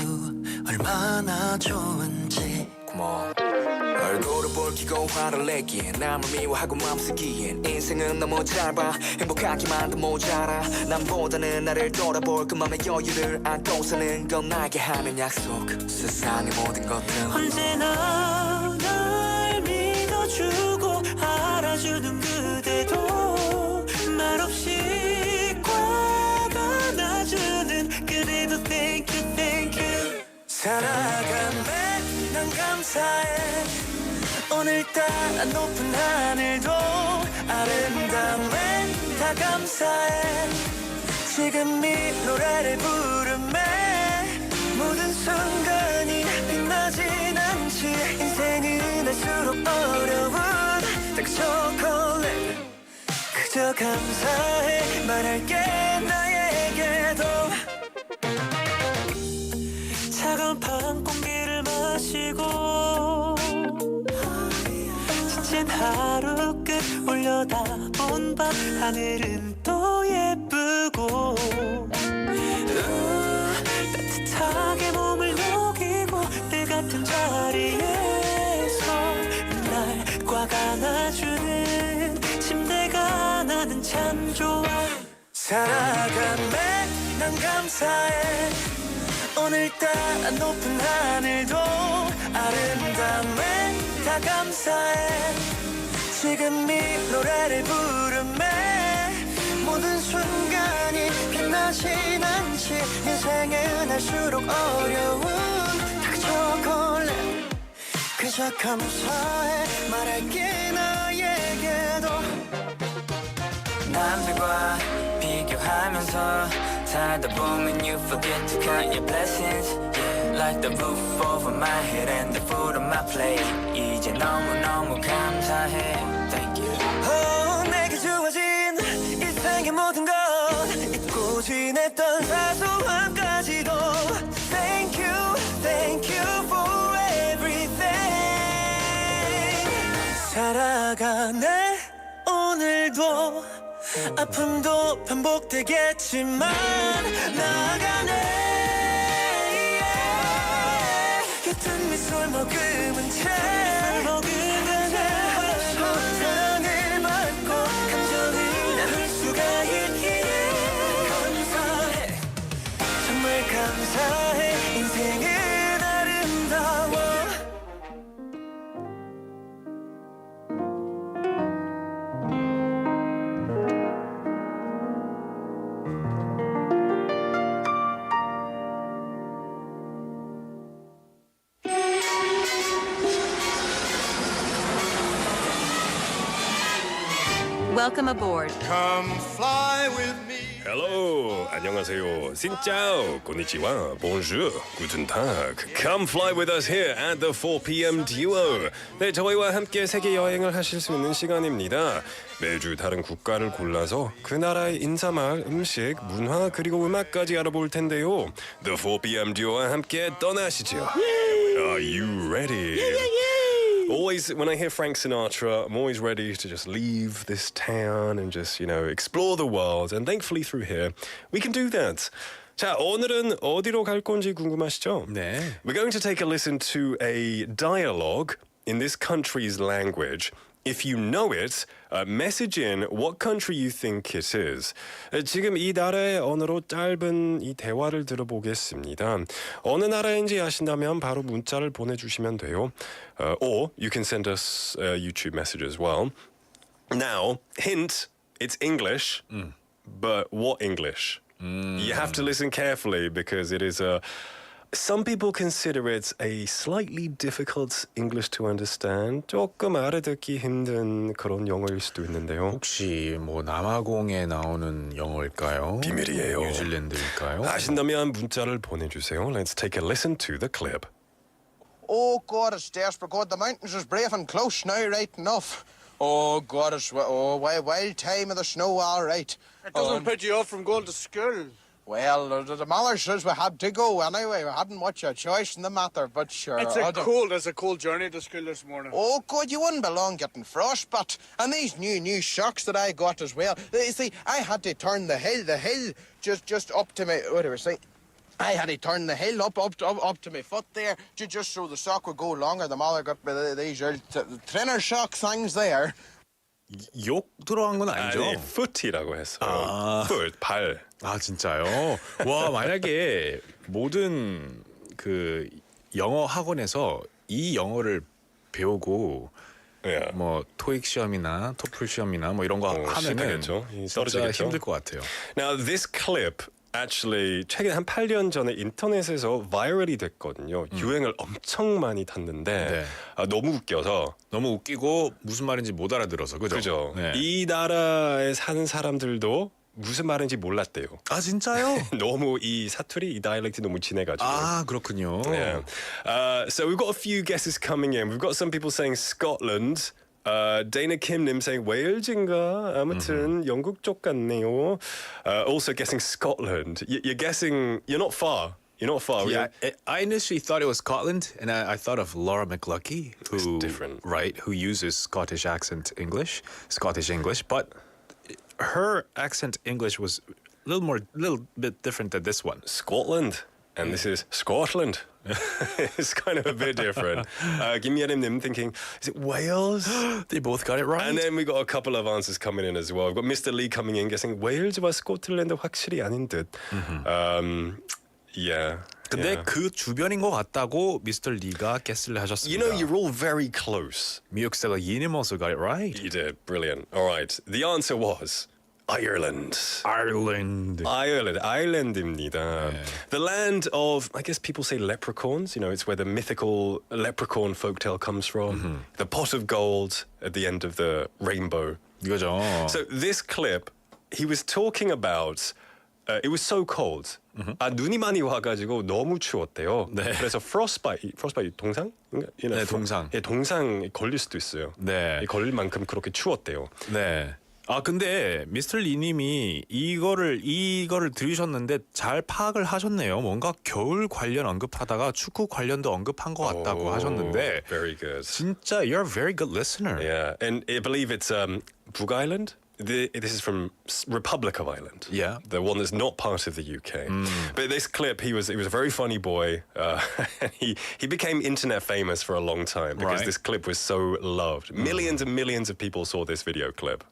얼마나 좋은지 얼굴을 붉히고 화를 내기엔 남을 미워하고 맘쓰기엔 인생은 너무 짧아 행복하기만도 모자라 남보다는 나를 돌아볼 그 맘의 여유를 안고 사는 건 나에게 하는 약속 세상의 모든 것들 언제나 날 믿어주고 알아주는 그대도 말없이 꽉 안아주는 그래도 thank you thank you 살아가네 난 감사해 오늘따라 높은 하늘도 아름다움에 다 감사해 지금 이 노래를 부르네 모든 순간이 빛나진 않지 인생은 할수록 어려운 딱 초콜릿 그저 감사해 말할게 나에게도 차가운 밤 공기를 마시고 지친 하루 끝 올려다본 밤 하늘은 또 예쁘고 따뜻하게 몸을 녹이고 때 같은 자리에서 날 꽉 안아주는 침대가 나는 참 좋아 살아가네 난 감사해 오늘따라 높은 하늘도 아름다움에 다 감사해 지금 이 노래를 부르네 모든 순간이 빛나진 않지 인생은 할수록 어려운 닥쳐콜래 그저 감사해 말할게 나에게도 남들과 비교하 살다 보면 you forget to count your blessings. Yeah, like the roof over my head and the food on my plate. 이제 너무너무 감사해. Thank you. 내게 주어진 인생의 모든 것 잊고 지냈던 사소함까지도 Thank you for everything. 살아가네 오늘도 아픔도 반복되겠지만 나아가네 곁은 미소를 머금은 채 사랑을 받고 감정을 나눌 수가 있기에 감사해 정말 감사해 인생은 아름다워. Welcome aboard. Come fly with me. Hello, 안녕하세요. Xin konnichiwa, bonjour, guten tag. Come fly with us here at the 4 p.m. duo. 네, 저희와 함께 세계 여행을 하실 수 있는 시간입니다. 매주 다른 국가를 골라서 그 나라의 인사말, 음식, 문화 그리고 음악까지 알아볼 텐데요. The 4 p.m. duo와 함께 떠나시죠. Are you ready? Always, when I hear Frank Sinatra, I'm always ready to just leave this town and just, explore the world. And thankfully through here, we can do that. 자, 오늘은 어디로 갈 건지 궁금하시죠? 네. We're going to take a listen to a dialogue in this country's language. If you know it, message in what country you think it is. 지금 이 나라의 언어로 짧은 이 대화를 들어보겠습니다. 어느 나라인지 아신다면 바로 문자를 보내주시면 돼요. Or you can send us a YouTube message as well. Now, hint, it's English, but what English? You have to listen carefully because it is a... Some people consider it a slightly difficult English to understand. 조금 알아듣기 힘든 그런 영어일 수도 있는데요. 혹시 뭐 남아공에 나오는 영어일까요? 비밀이에요. 뉴질랜드일까요? 아신다면 문자를 보내주세요. Let's take a listen to the clip. Oh God, it's desperate. God, the mountains is brave and close now, right enough. Oh God, it's wild time of the snow, all right. It doesn't put you off from going to school. Well, the mother says we had to go anyway. We hadn't much a choice in the matter, but sure. It's a cold journey to school this morning. Oh God, you wouldn't belong getting frostbite. And these new socks that I got as well. You see, I had to turn the hill just up to my, what do I say? I had to turn the hill up to my foot there, just so the sock would go longer. The mother got me these old trainer sock things there. 욕 들어간 건 아니죠? 아니, foot이라고 했어요. foot, 발. 아 진짜요? 와 만약에 모든 그 영어 학원에서 이 영어를 배우고 Yeah. 뭐 토익 시험이나 토플 시험이나 뭐 이런 거 하면은 심하겠죠. 진짜 떨어지겠죠. 힘들 것 같아요. Now this clip actually 최근 한 8년 전에 인터넷에서 바이럴이 됐거든요. 유행을 엄청 많이 탔는데 네. 너무 웃겨서 너무 웃기고 무슨 말인지 못 알아들어서 그죠? 그죠. 네. 이 나라에 사는 사람들도 무슨 말인지 몰랐대요. 아 진짜요? 너무 이 사투리, 이 다이렉트 너무 진해가지고. 아 그렇군요. Yeah. So we've got a few guesses coming in. We've got some people saying Scotland. Dana Kimnim saying Wales인가? 아무튼 영국 쪽 같네요. Also guessing Scotland. You're guessing. You're not far. You're not far. Yeah, I initially thought it was Scotland, and I thought of Laura McLucky, who different. right, who uses Scottish accent English, Scottish English, but her accent English was a little bit different than this one. Scotland. And this is Scotland. It's kind of a bit different. 김예림님 thinking, is it Wales? They both got it right. And then we got a couple of answers coming in as well. We've got Mr. Lee coming in guessing Wales와 스코틀랜드 확실히 아닌 듯. Yeah. 근데 yeah. 그 주변인 것 같다고 미스터 리가 게스를 하셨습니다. You know, you're all very close. 미역사가 예님 also got it right. You did. Brilliant. All right. The answer was Ireland. Ireland. Ireland입니다. The land of, I guess people say leprechauns. You know, it's where the mythical leprechaun folktale comes from. The pot of gold at the end of the rainbow. 이거죠. So this clip, he was talking about it was so cold. 눈이 많이 와가지고 너무 추웠대요. 네. 그래서 frostbite 동상? 네, 동상. 예, 동상 걸릴 수도 있어요. 네. 걸릴 만큼 그렇게 추웠대요. 네. 아 근데 미스터 리님이 이거를 들으셨는데 잘 파악을 하셨네요. 뭔가 겨울 관련 언급하다가 축구 관련도 언급한 것 같다고 하셨는데. Very good. 진짜 you're a very good listener. Yeah, and I believe it's Bug Island. This is from Republic of Ireland. Yeah. The one that's not part of the UK. But this clip, he was a very funny boy. He became internet famous for a long time because this clip was so loved. Millions and millions of people saw this video clip.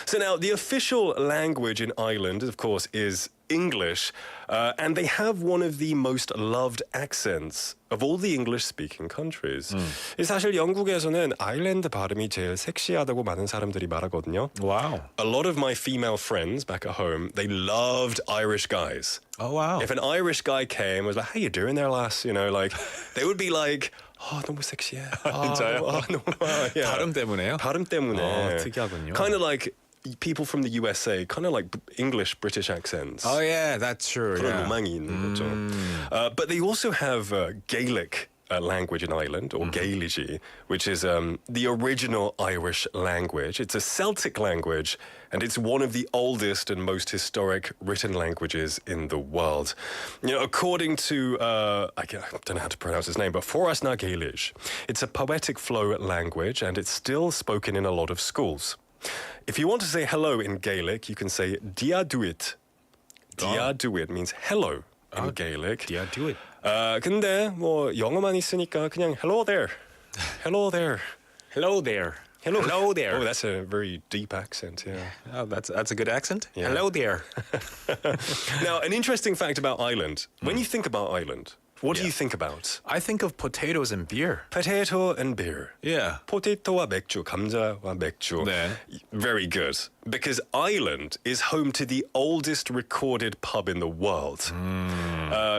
So now the official language in Ireland, of course, is English, and they have one of the most loved accents of all the English-speaking countries. 사실 영국에서는 아일랜드 발음이 제일 섹시하다고 많은 사람들이 말하거든요. Wow. A lot of my female friends back at home, they loved Irish guys. Oh wow. If an Irish guy came, was like, "How you doing there, lass?" You know, like they would be like, 너무 섹시해. 진짜요? 너무, yeah. 발음 때문에요? 발음 때문에. 특이하군요. Kind of like people from the USA, kind of like English, British accents. Oh yeah, that's true. 그런 Yeah. 로망이 있는 거죠. But they also have Gaelic language in Ireland, or Gaelici, which is the original Irish language. It's a Celtic language, and it's one of the oldest and most historic written languages in the world. You know, according to, I don't know how to pronounce his name, but Forras na Gaelic, it's a poetic flow language, and it's still spoken in a lot of schools. If you want to say hello in Gaelic, you can say Dia duit. Dia duit means hello in Gaelic. Dia duit. 근데 뭐 영어만 있으니까 그냥 hello there. Hello there. Hello there. Hello there. Oh, that's a very deep accent, yeah. Oh, that's a good accent. Yeah. Hello there. Now, an interesting fact about Ireland. When you think about Ireland, what do you think about? I think of potatoes and beer. Potato and beer. Yeah. 포테이토와 맥주, 감자와 맥주. 네. Very good. Because Ireland is home to the oldest recorded pub in the world.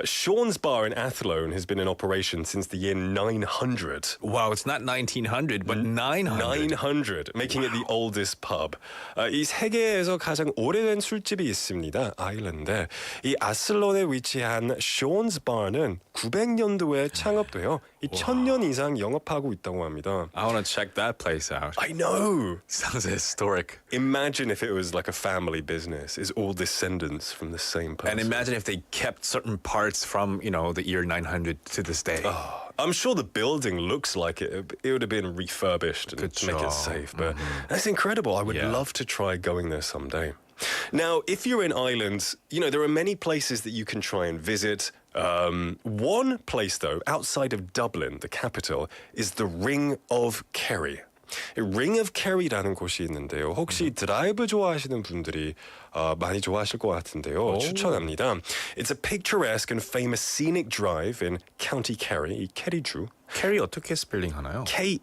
Sean's Bar in Athlone has been in operation since the year 900. Wow, it's not 1900, but 900. 900, making it the oldest pub. 이 세계에서 가장 오래된 술집이 있습니다. 아일랜드에. 이 아슬론에 위치한 Sean's Bar는 900년도에 창업되어 1000년 이상 영업하고 있다고 합니다. I want to check that place out. I know. Sounds historic. Imagine if it was like a family business, is all descendants from the same person. And imagine if they kept certain parts from, the year 900 to this day. I'm sure the building looks like it would have been refurbished and to make it safe, but that's incredible. I would love to try going there someday. Now, if you're in Ireland, there are many places that you can try and visit. One place, though, outside of Dublin, the capital, is the Ring of Kerry. Ring of Kerry라는 곳이 있는데요. 혹시 드라이브 좋아하시는 분들이 많이 좋아하실 것 같은데요. 추천합니다. It's a picturesque and famous scenic drive in County Kerry, 이 캐리주. 캐리 어떻게 스펠링 하나요? Kerry.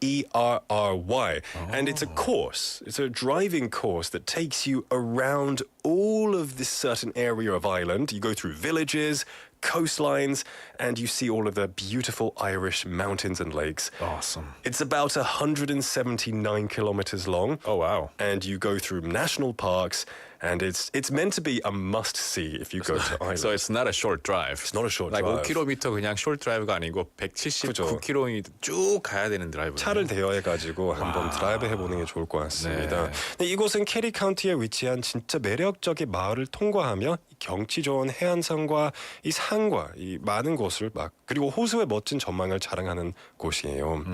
And it's a course. It's a driving course that takes you around all of this certain area of Ireland. You go through villages, coastlines, and you see all of the beautiful Irish mountains and lakes. Awesome. It's about 179 kilometers long. Oh, wow. And you go through national parks, and it's meant to be a must-see if you go to Ireland. So it's not a short drive. It's not a short like drive. 5km 그냥 short drive가 아니고 179km 쭉 가야 되는 드라이브. 차를 대여해가지고 한번 드라이브 해보는 게 좋을 것 같습니다. 네. 이곳은 캐리 카운티에 위치한 진짜 매력적인 마을을 통과하며 경치 좋은 해안선과 이 산과 이 많은 곳을 그리고 호수의 멋진 전망을 자랑하는 곳이에요.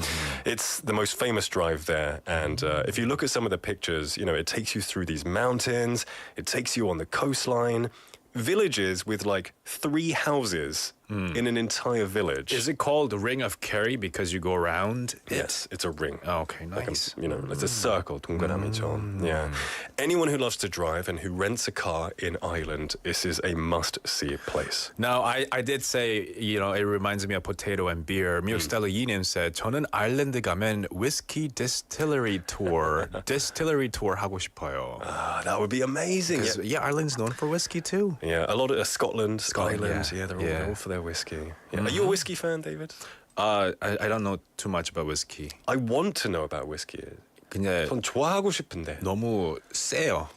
It's the most famous drive there, and if you look at some of the pictures, it takes you through these mountains. It takes you on the coastline. Villages with like 3 houses in an entire village. Is it called the Ring of Kerry because you go around? Yes, it's a ring. Oh, okay, nice. Like it's a circle, 동그라미죠. Yeah. Anyone who loves to drive and who rents a car in Ireland, this is a must-see place. Now, I did say, it reminds me of potato and beer. 미국스타일러 이님 said, 저는 아일랜드 가면 whiskey distillery tour 하고 싶어요. That would be amazing. Yeah, Ireland's known for whiskey too. Yeah, a lot of Scotland, Ireland, they're all for their whiskey. Yeah. Are you a whiskey fan, David? I don't know too much about whiskey. I want to know about whiskey. 근데 전 좋아하고 싶은데 너무 세요.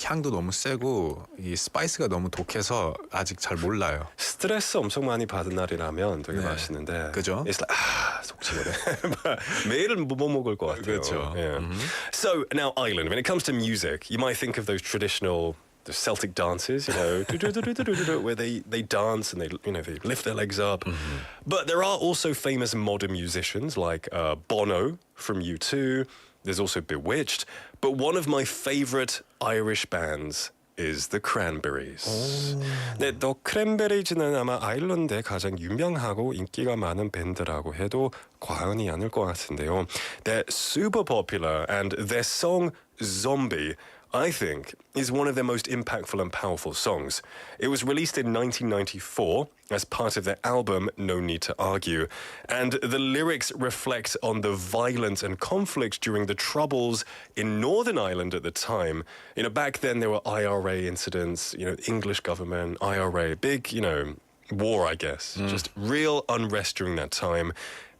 향도 너무 세고 이 스파이스가 너무 독해서 아직 잘 몰라요. 스트레스 엄청 많이 받은 날이라면 되게 맛있는데. 그죠? It's like 속치거든. 매일은 못 먹을 것 같아요. 그렇죠. Yeah. So now Ireland. When it comes to music, you might think of those traditional the Celtic dances, you know, where they dance and they lift their legs up. But there are also famous modern musicians like Bono from U2. There's also Bewitched. But one of my favorite Irish bands is the Cranberries. 네, The Cranberries는 아마 아일랜드의 가장 유명하고 인기가 많은 밴드라고 해도 과언이 아닐 것 같은데요. They're super popular and their song Zombie, I think, is one of their most impactful and powerful songs. It was released in 1994 as part of their album No Need to Argue, and the lyrics reflect on the violence and conflict during the Troubles in Northern Ireland at the time. You know, back then there were IRA incidents, you know, English government, IRA, big, you know, war, I guess. Just real unrest during that time.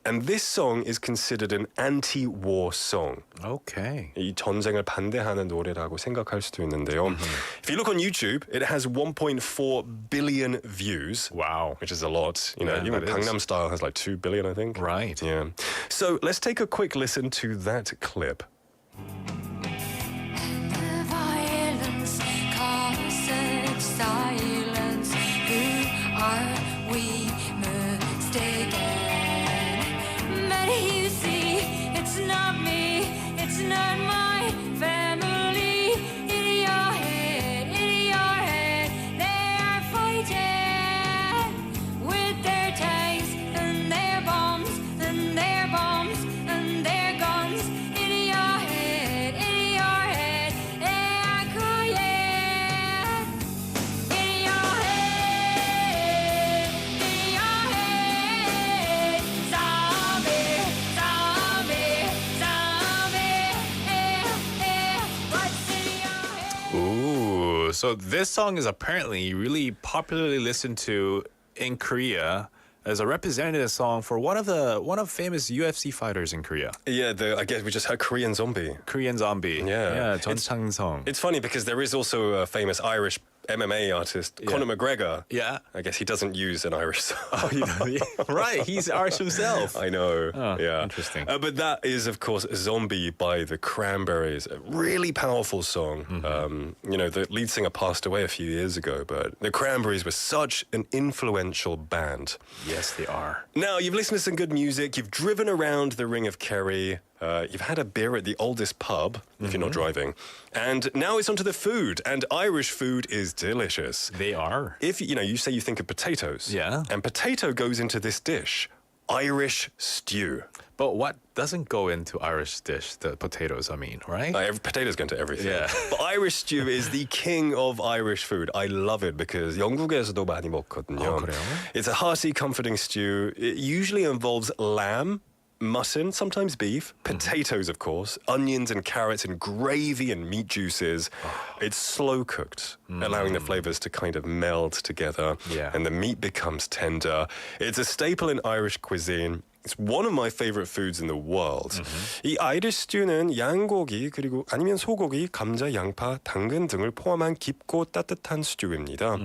And this song is considered an anti-war song. Okay. 이 전쟁을 반대하는 노래라고 생각할 수도 있는데요. If you look on YouTube, it has 1.4 billion views. Wow. Which is a lot. You know, even Gangnam Style has like 2 billion, I think. Right. Yeah. So let's take a quick listen to that clip. Silence. Who are we mistaken? You see, it's not me, it's not my family. In your head, they are fighting with their tanks and their bombs and their bombs and their guns. In your head, they are crying. In your head, zombie. Ooh, so this song is apparently really popularly listened to in Korea as a representative song for one of famous UFC fighters in Korea. Yeah, I guess we just heard Korean Zombie. Korean Zombie. Yeah. 전 Chang-sung. It's funny because there is also a famous Irish MMA artist, Conor McGregor. Yeah. I guess he doesn't use an Irish song. Right, he's Irish himself. I know. Yeah. Interesting. But that is, of course, Zombie by the Cranberries. A really powerful song. You know, the lead singer passed away a few years ago, but the Cranberries were such an influential band. Yes, they are. Now, you've listened to some good music. You've driven around the Ring of Kerry. You've had a beer at the oldest pub, if you're not driving. And now it's onto the food. And Irish food is delicious. They are. If, you know, you say you think of potatoes. Yeah. And potato goes into this dish. Irish stew. But what doesn't go into Irish dish? The potatoes, I mean, right? Potatoes go into everything. Yeah. But Irish stew is the king of Irish food. I love it because 영국에서도 많이 먹거든요. 그래요? It's a hearty, comforting stew. It usually involves lamb, mutton, sometimes beef, potatoes, of course, onions and carrots and gravy and meat juices. It's slow cooked, allowing the flavors to kind of meld together. Yeah. And the meat becomes tender. It's a staple in Irish cuisine. It's one of my favorite foods in the world. 이 아이리시 스튜는 양고기 그리고 아니면 소고기, 감자, 양파, 당근 등을 포함한 깊고 따뜻한 스튜입니다.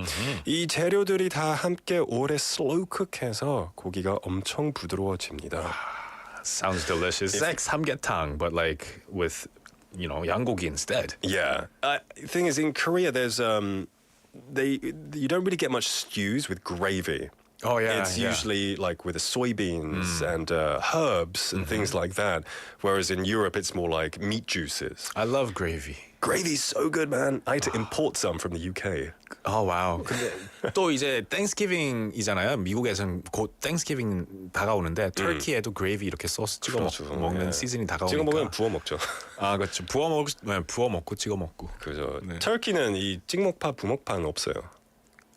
이 재료들이 다 함께 오래 슬로우 쿡해서 고기가 엄청 부드러워집니다. Sounds delicious. It's like samgyetang, but like with, you know, 양고기 instead. Yeah. Thing is, in Korea, there's you don't really get much stews with gravy. Oh yeah, it's usually like with the soybeans and herbs and things like that. Whereas in Europe, it's more like meat juices. I love gravy. Gravy's so good, man. I had to import some from the UK. Oh wow. 근데 또 이제 Thanksgiving이잖아요. 미국에서는 곧 Thanksgiving 다가오는데 터키에도 그레이비 이렇게 소스 찍어 먹는 시즌이 다가오니까. 찍어 먹으면 부어 먹죠. 아 그렇죠. 부어 먹고 찍어 먹고. 그죠. 터키는 이 찍먹파 부먹파는 없어요.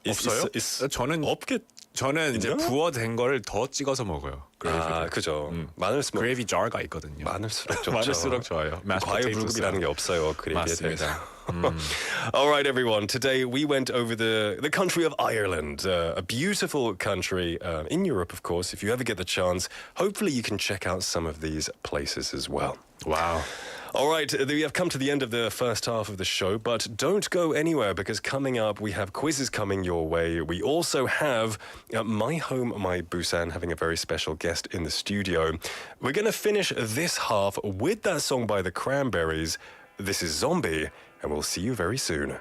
없어요? 저는 없겠. 저는 이제 부어된 거를 더 찍어서 먹어요. 아, 그죠. 많을수록 그레이비 jar가 있거든요. 많을수록 좋죠. 많을수록 좋아요. 과유불급이라는 게 없어요. 그레이비에 대해서. 맞습니다. All right, everyone. Today we went over the country of Ireland, a beautiful country in Europe, of course. If you ever get the chance, hopefully you can check out some of these places as well. Wow. All right, we have come to the end of the first half of the show, but don't go anywhere because coming up we have quizzes coming your way. We also have My Home, My Busan having a very special guest in the studio. We're going to finish this half with that song by the Cranberries. This is Zombie, and we'll see you very soon.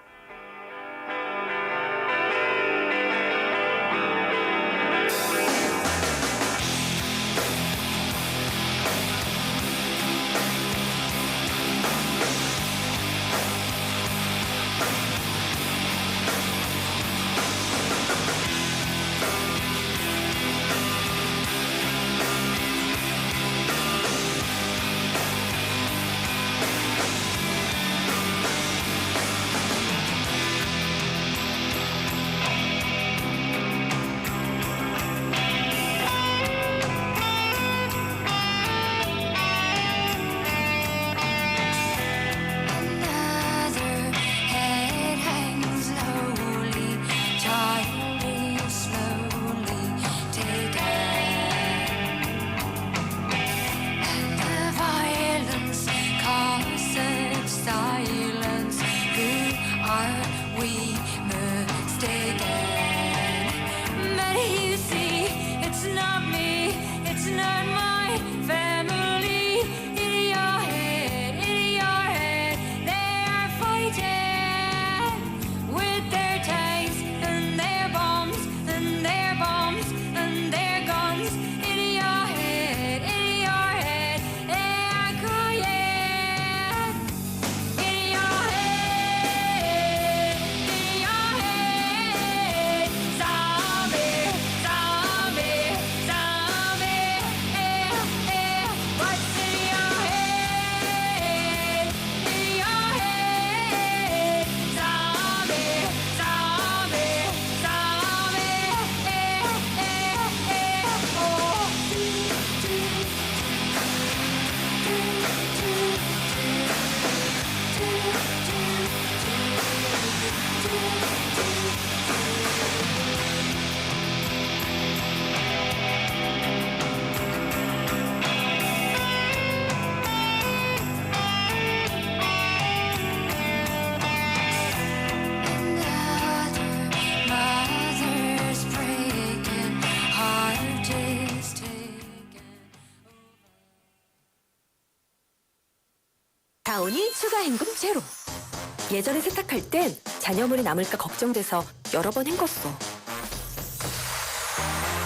Another head hangs lowly, child is slowly taken, and the violence causes silence. Who are we mistaken? But you see, it's not me, it's not my family. In your head, they are fighting with their tanks and their bombs and their bombs and their guns. In your head, they are crying. In your head, zombie, zombie, zombie. What's in your head? In your head, zombie, zombie, Mother's breaking, heart is taken. 다운이 추가 헹굼 제로. 예전에 세탁할 땐 잔여물이 남을까 걱정돼서 여러 번 헹궜어.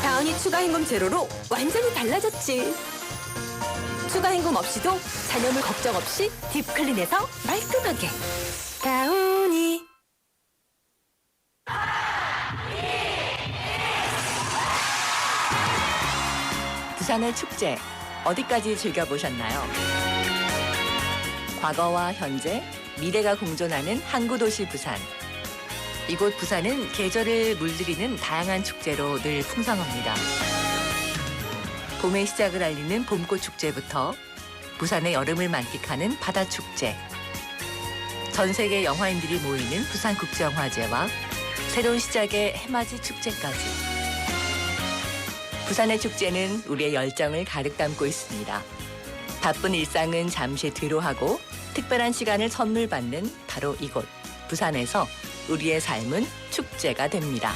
다운이 추가 헹굼 제로로 완전히 달라졌지. 추가 헹굼 없이도 잔여물 걱정 없이 딥클린해서 말끔하게. 다운이. 부산의 축제 어디까지 즐겨보셨나요? 과거와 현재, 미래가 공존하는 항구도시 부산. 이곳 부산은 계절을 물들이는 다양한 축제로 늘 풍성합니다. 봄의 시작을 알리는 봄꽃 축제부터 부산의 여름을 만끽하는 바다 축제, 전 세계 영화인들이 모이는 부산국제영화제와 새로운 시작의 해맞이 축제까지. 부산의 축제는 우리의 열정을 가득 담고 있습니다. 바쁜 일상은 잠시 뒤로 하고 특별한 시간을 선물 받는 바로 이곳 부산에서 우리의 삶은 축제가 됩니다.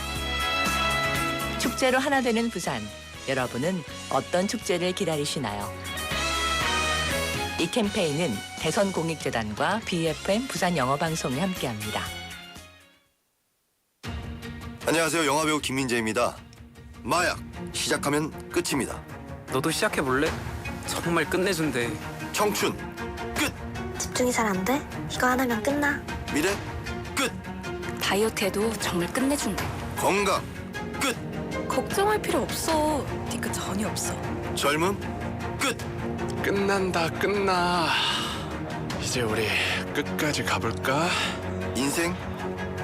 축제로 하나 되는 부산. 여러분은 어떤 축제를 기다리시나요? 이 캠페인은 대선공익재단과 BFM 부산영어방송이 함께합니다. 안녕하세요. 영화배우 김민재입니다. 마약 시작하면 끝입니다. 너도 시작해볼래? 정말 끝내준대. 청춘 끝. 집중이 잘 안 돼? 이거 하나면 끝나. 미래 끝. 다이어트해도 정말 끝내준대. 건강 끝. 걱정할 필요 없어. 뒤끝 전혀 없어. 젊음 끝. 끝난다 끝나. 이제 우리 끝까지 가볼까? 인생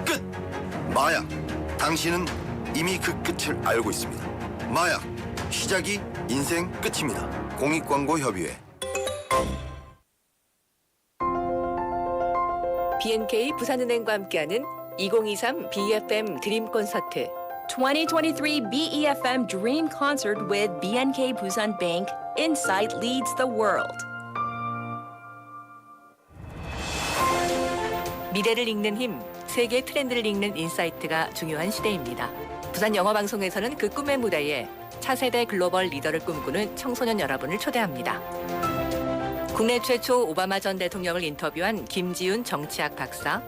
끝. 마약 당신은 이미 그 끝을 알고 있습니다. 마약 시작이 인생 끝입니다. 공익광고협의회. B&K 부산은행과 함께하는 2023 BFM 드림 콘서트 2023 BEFM Dream Concert with BNK Busan Bank. Insight leads the world. 미래를 읽는 힘, 세계 트렌드를 읽는 인사이트가 중요한 시대입니다. 부산 영어방송에서는 그 꿈의 무대에 차세대 글로벌 리더를 꿈꾸는 청소년 여러분을 초대합니다. 국내 최초 오바마 전 대통령을 인터뷰한 김지윤 정치학 박사,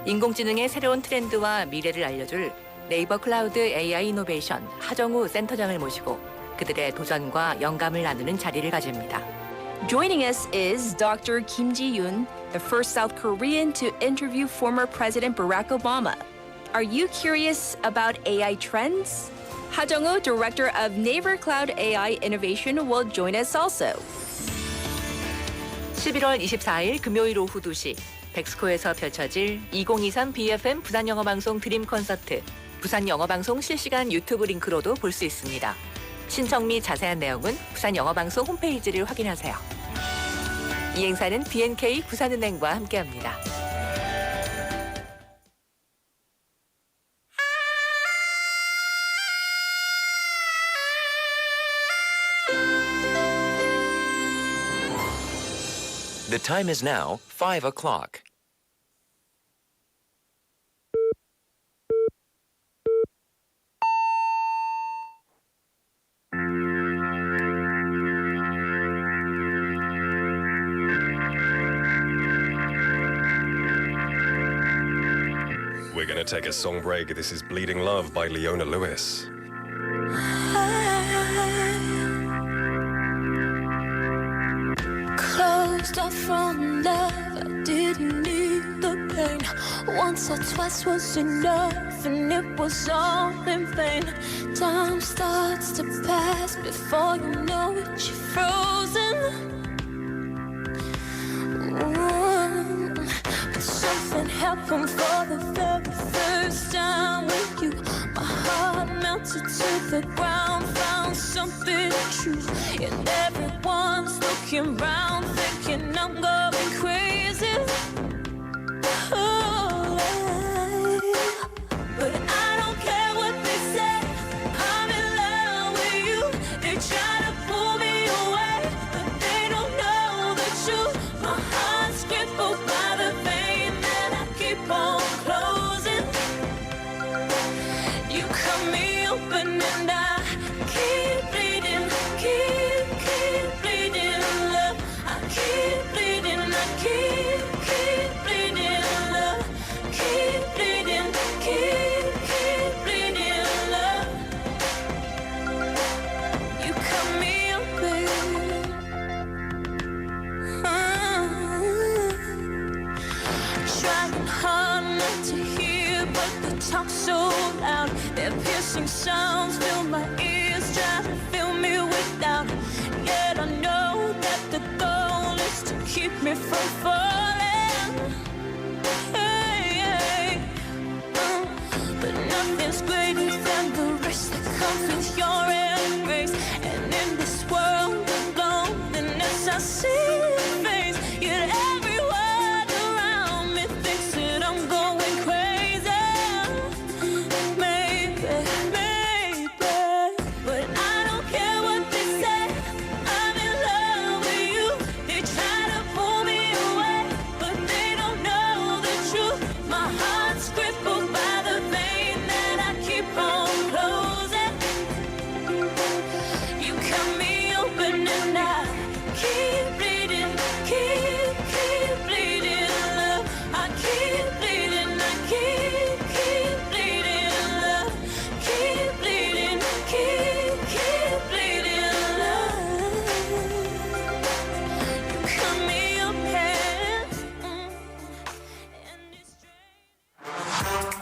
인공지능의 새로운 트렌드와 미래를 알려줄 네이버 클라우드 AI 이노베이션 하정우 센터장을 모시고 그들의 도전과 영감을 나누는 자리를 가집니다. Joining us is Dr. Kim Ji-yoon, the first South Korean to interview former President Barack Obama. Are you curious about AI trends? Ha Jung-woo, director of Naver Cloud AI Innovation, will join us also. 11월 24일 금요일 오후 2시 백스코에서 펼쳐질 2023 BFM 부산영어방송 드림 콘서트 부산영어방송 실시간 유튜브 링크로도 볼 수 있습니다. 신청 및 자세한 내용은 부산영어방송 홈페이지를 확인하세요. 이 행사는 BNK 부산은행과 함께합니다. The time is now 5 o'clock. We're gonna take a song break. This is Bleeding Love by Leona Lewis. Closed off from love, I didn't need the pain. Once or twice was enough, and it was all in vain. Time starts to pass before you know it, you're frozen. But something happened for the very first time with you. My heart melted to the ground, found something true. And everyone's looking round, thinking I'm going crazy. Oh, but I don't care what they say. I'm in love with you. They try to pull me away, but they don't know the truth. My heart's crippled by the vein that I keep on closing. You cut me open and I keep bleeding, keep bleeding, love. I keep bleeding, I keep bleeding, love. Keep bleeding, keep bleeding, love. You cut me open. Trying hard not to hear, but the talk's so loud. Their piercing sounds fill my ears, trying to fill me with doubt. Yet I know that the goal is to keep me from falling. Hey, hey. But nothing's greater than the risk that comes with your embrace. And in this world of loneliness, I see your face. Yet everyone around me thinks that I'm going crazy. Maybe, but I don't care what they say. I'm in love with you. They try to pull me away, but they don't know the truth. My heart's crippled by the vein that I keep on closing. You cut me open and I keep bleeding, keep bleeding, love. I keep bleeding, I keep bleeding, love. Keep bleeding, keep bleeding, love. You cut me open.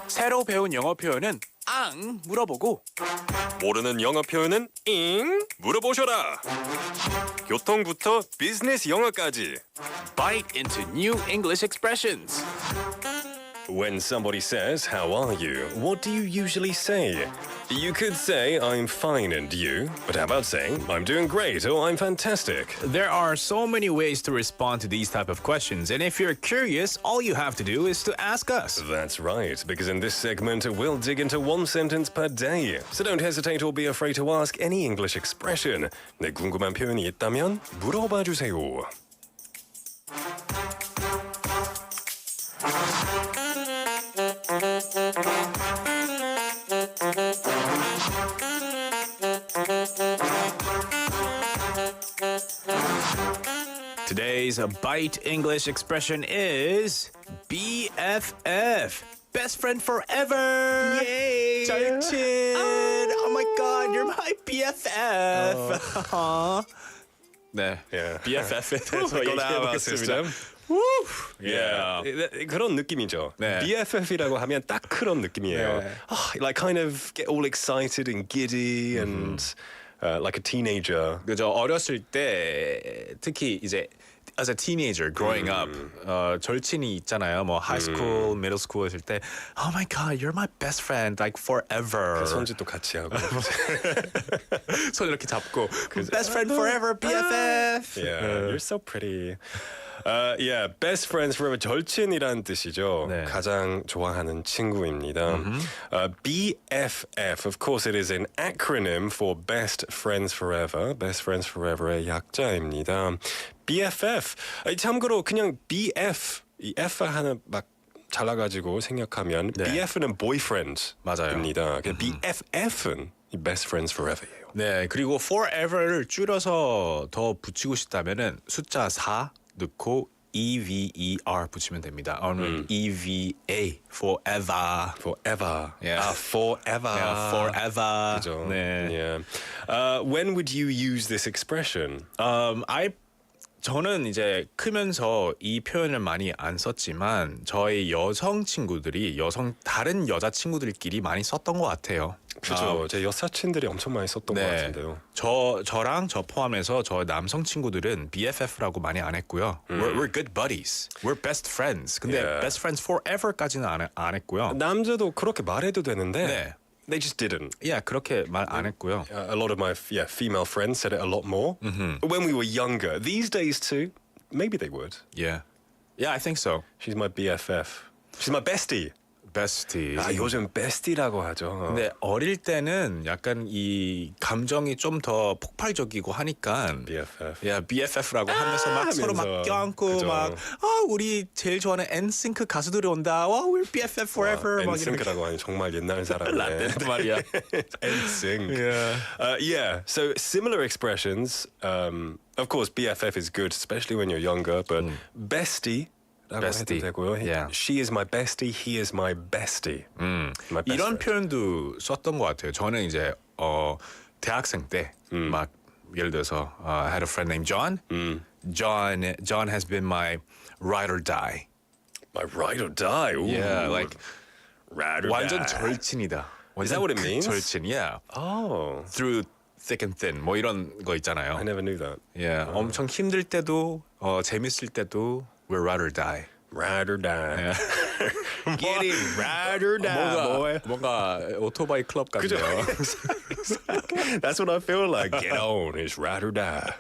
새로 배운 영어 표현은 앙 물어보고 모르는 영어 표현은 잉 물어보셔라. 교통부터 비즈니스 영어까지. Bite into new English expressions. When somebody says, "How are you?" what do you usually say? You could say, "I'm fine, and you?" But how about saying, "I'm doing great," or "I'm fantastic"? There are so many ways to respond to these type of questions, and if you're curious, all you have to do is to ask us. That's right, because in this segment, we'll dig into one sentence per day. So don't hesitate or be afraid to ask any English expression. 네, 궁금한 표현이 있다면 물어봐 주세요. Today's Bite English expression is BFF. Best friend forever. Yay! 절친. Oh my God, you're my BFF. 네, Yeah. BFF에 대해서 Got out of our 얘기해보겠습니다. system. Yeah. 그런 느낌이죠. 네. BFF이라고 하면 딱 그런 느낌이에요. 네. Like kind of get all excited and giddy and like a teenager. 그죠. 어렸을 때 특히 이제 as a teenager growing up 절친이 있잖아요. 뭐 high school, middle school 했을 때 Oh my God, you're my best friend like forever. 손짓도 같이 하고. 손 이렇게 잡고 best friend forever, BFF. Yeah, you're so pretty. Yeah, best friends forever. 절친이란 뜻이죠. 네. 가장 좋아하는 친구입니다. BFF, of course, it is an acronym for Best Friends Forever. Best Friends Forever의 약자입니다. BFF. 참고로 그냥 BF, 이 F 하나 막 잘라가지고 생각하면 네. BF는 boyfriend입니다. 맞아요. BFF은 Best Friends Forever예요. 네, 그리고 forever를 줄여서 더 붙이고 싶다면은 숫자 4 넣고 EVER 붙이면 됩니다. 오늘 EVA forever. Forever. Yeah. Forever. Yeah, forever. 그죠? 네. Yeah. When would you use this expression? 저는 이제 크면서 이 표현을 많이 안 썼지만 저희 여성 친구들이 다른 여자 친구들끼리 많이 썼던 것 같아요. 그죠. 제 여사친들이 엄청 많이 썼던 것 같은데요. 저랑 저 포함해서 저 남성 친구들은 BFF라고 많이 안 했고요. We're good buddies. We're best friends. 근데 Yeah. best friends forever까지는 안 했고요. 남자도 그렇게 말해도 되는데 네. they just didn't. 그렇게 말 안 했고요. A lot of my female friends said it a lot more when we were younger. These days too, maybe they would. Yeah, I think so. She's my BFF. She's my bestie. bestie. 요즘 bestie라고 하죠. 근데 어릴 때는 약간 이 감정이 좀 더 폭발적이고 하니까 BFF. BFF라고 하면서 막 서로 막 껴안고 그죠. 막 우리 제일 좋아하는 NSYNC 가수들이 온다. 와, we're BFF forever. 막 이런 NSYNC라고 하니 정말 옛날 사람이네. 라떼 말이야. NSYNC. Yeah. So similar expressions. Of course, BFF is good, especially when you're younger. But bestie. bestie. 되고요. Yeah. She is my bestie. He is my bestie. My best 이런 friend. 표현도 썼던 것 같아요. 저는 이제 대학생 때 막 예를 들어서 I had a friend named John. John has been my ride or die. My ride or die. Ooh. Yeah, like ride or 완전 die. 절친이다. Is that what it means? 절친, yeah. Oh. Through thick and thin, 뭐 이런 거 있잖아요. I never knew that. Yeah, 엄청 힘들 때도 재밌을 때도 we're ride or die. Ride or die. Yeah. Get it, ride or die, boy. 뭔가 오토바이 클럽 같네요. That's what I feel like. Get on, it's ride or die.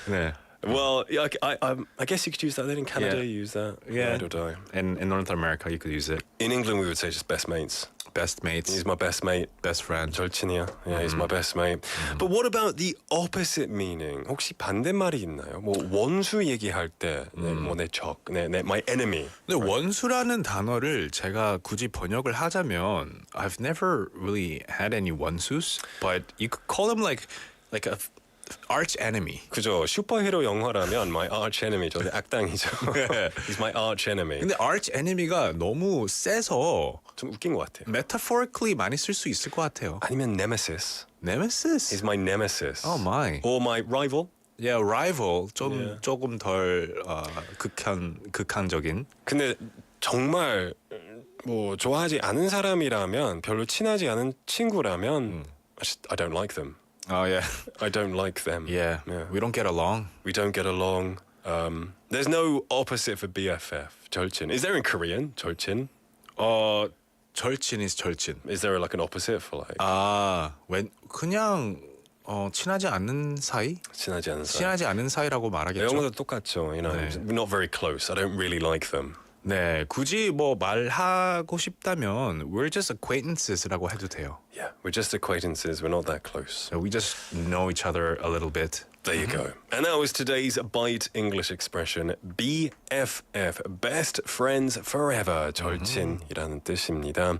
네. Well, I guess you could use that then in Canada. Yeah. You use that. Yeah. Ride or die. In North America, you could use it. In England, we would say just best mates. Best mates. He's my best mate. Best friend. 절친이야. Yeah, he's my best mate. But what about the opposite meaning? 혹시 반대말이 있나요? 뭐 원수 얘기할 때, 뭐 내 적, my enemy. 근데 원수라는 단어를 제가 굳이 번역을 하자면 I've never really had any 원수s, but you could call them like a arch enemy. 그죠. 슈퍼히로 영화라면 my arch enemy죠. 악당이죠. He's my arch enemy. 근데 arch enemy가 너무 세서 좀 웃긴 것 같아요. metaphorically 많이 쓸 수 있을 것 같아요. 아니면 nemesis. Nemesis? He's my nemesis. Oh my. Or my rival. Yeah, rival. 조금 덜 극한적인. 근데 정말 뭐 좋아하지 않은 사람이라면 별로 친하지 않은 친구라면 I don't like them. Oh yeah. I don't like them. Yeah. We don't get along. We don't get along. There's no opposite for BFF. 절친. Is there in Korean? 절친? 절친 is 절친. Is there like an opposite for like? 그냥 친하지 않는 사이? 친하지 않은 사이. 친하지 않은 사이라고 말하겠죠. 영어도 똑같죠. You know, we're not very close. I don't really like them. 네, 굳이 뭐 말하고 싶다면 we're just acquaintances라고 해도 돼요. Yeah, we're just acquaintances. We're not that close. So we just know each other a little bit. There you go. And that was today's Bite English expression, BFF, best friends forever. 절친이라는 뜻입니다.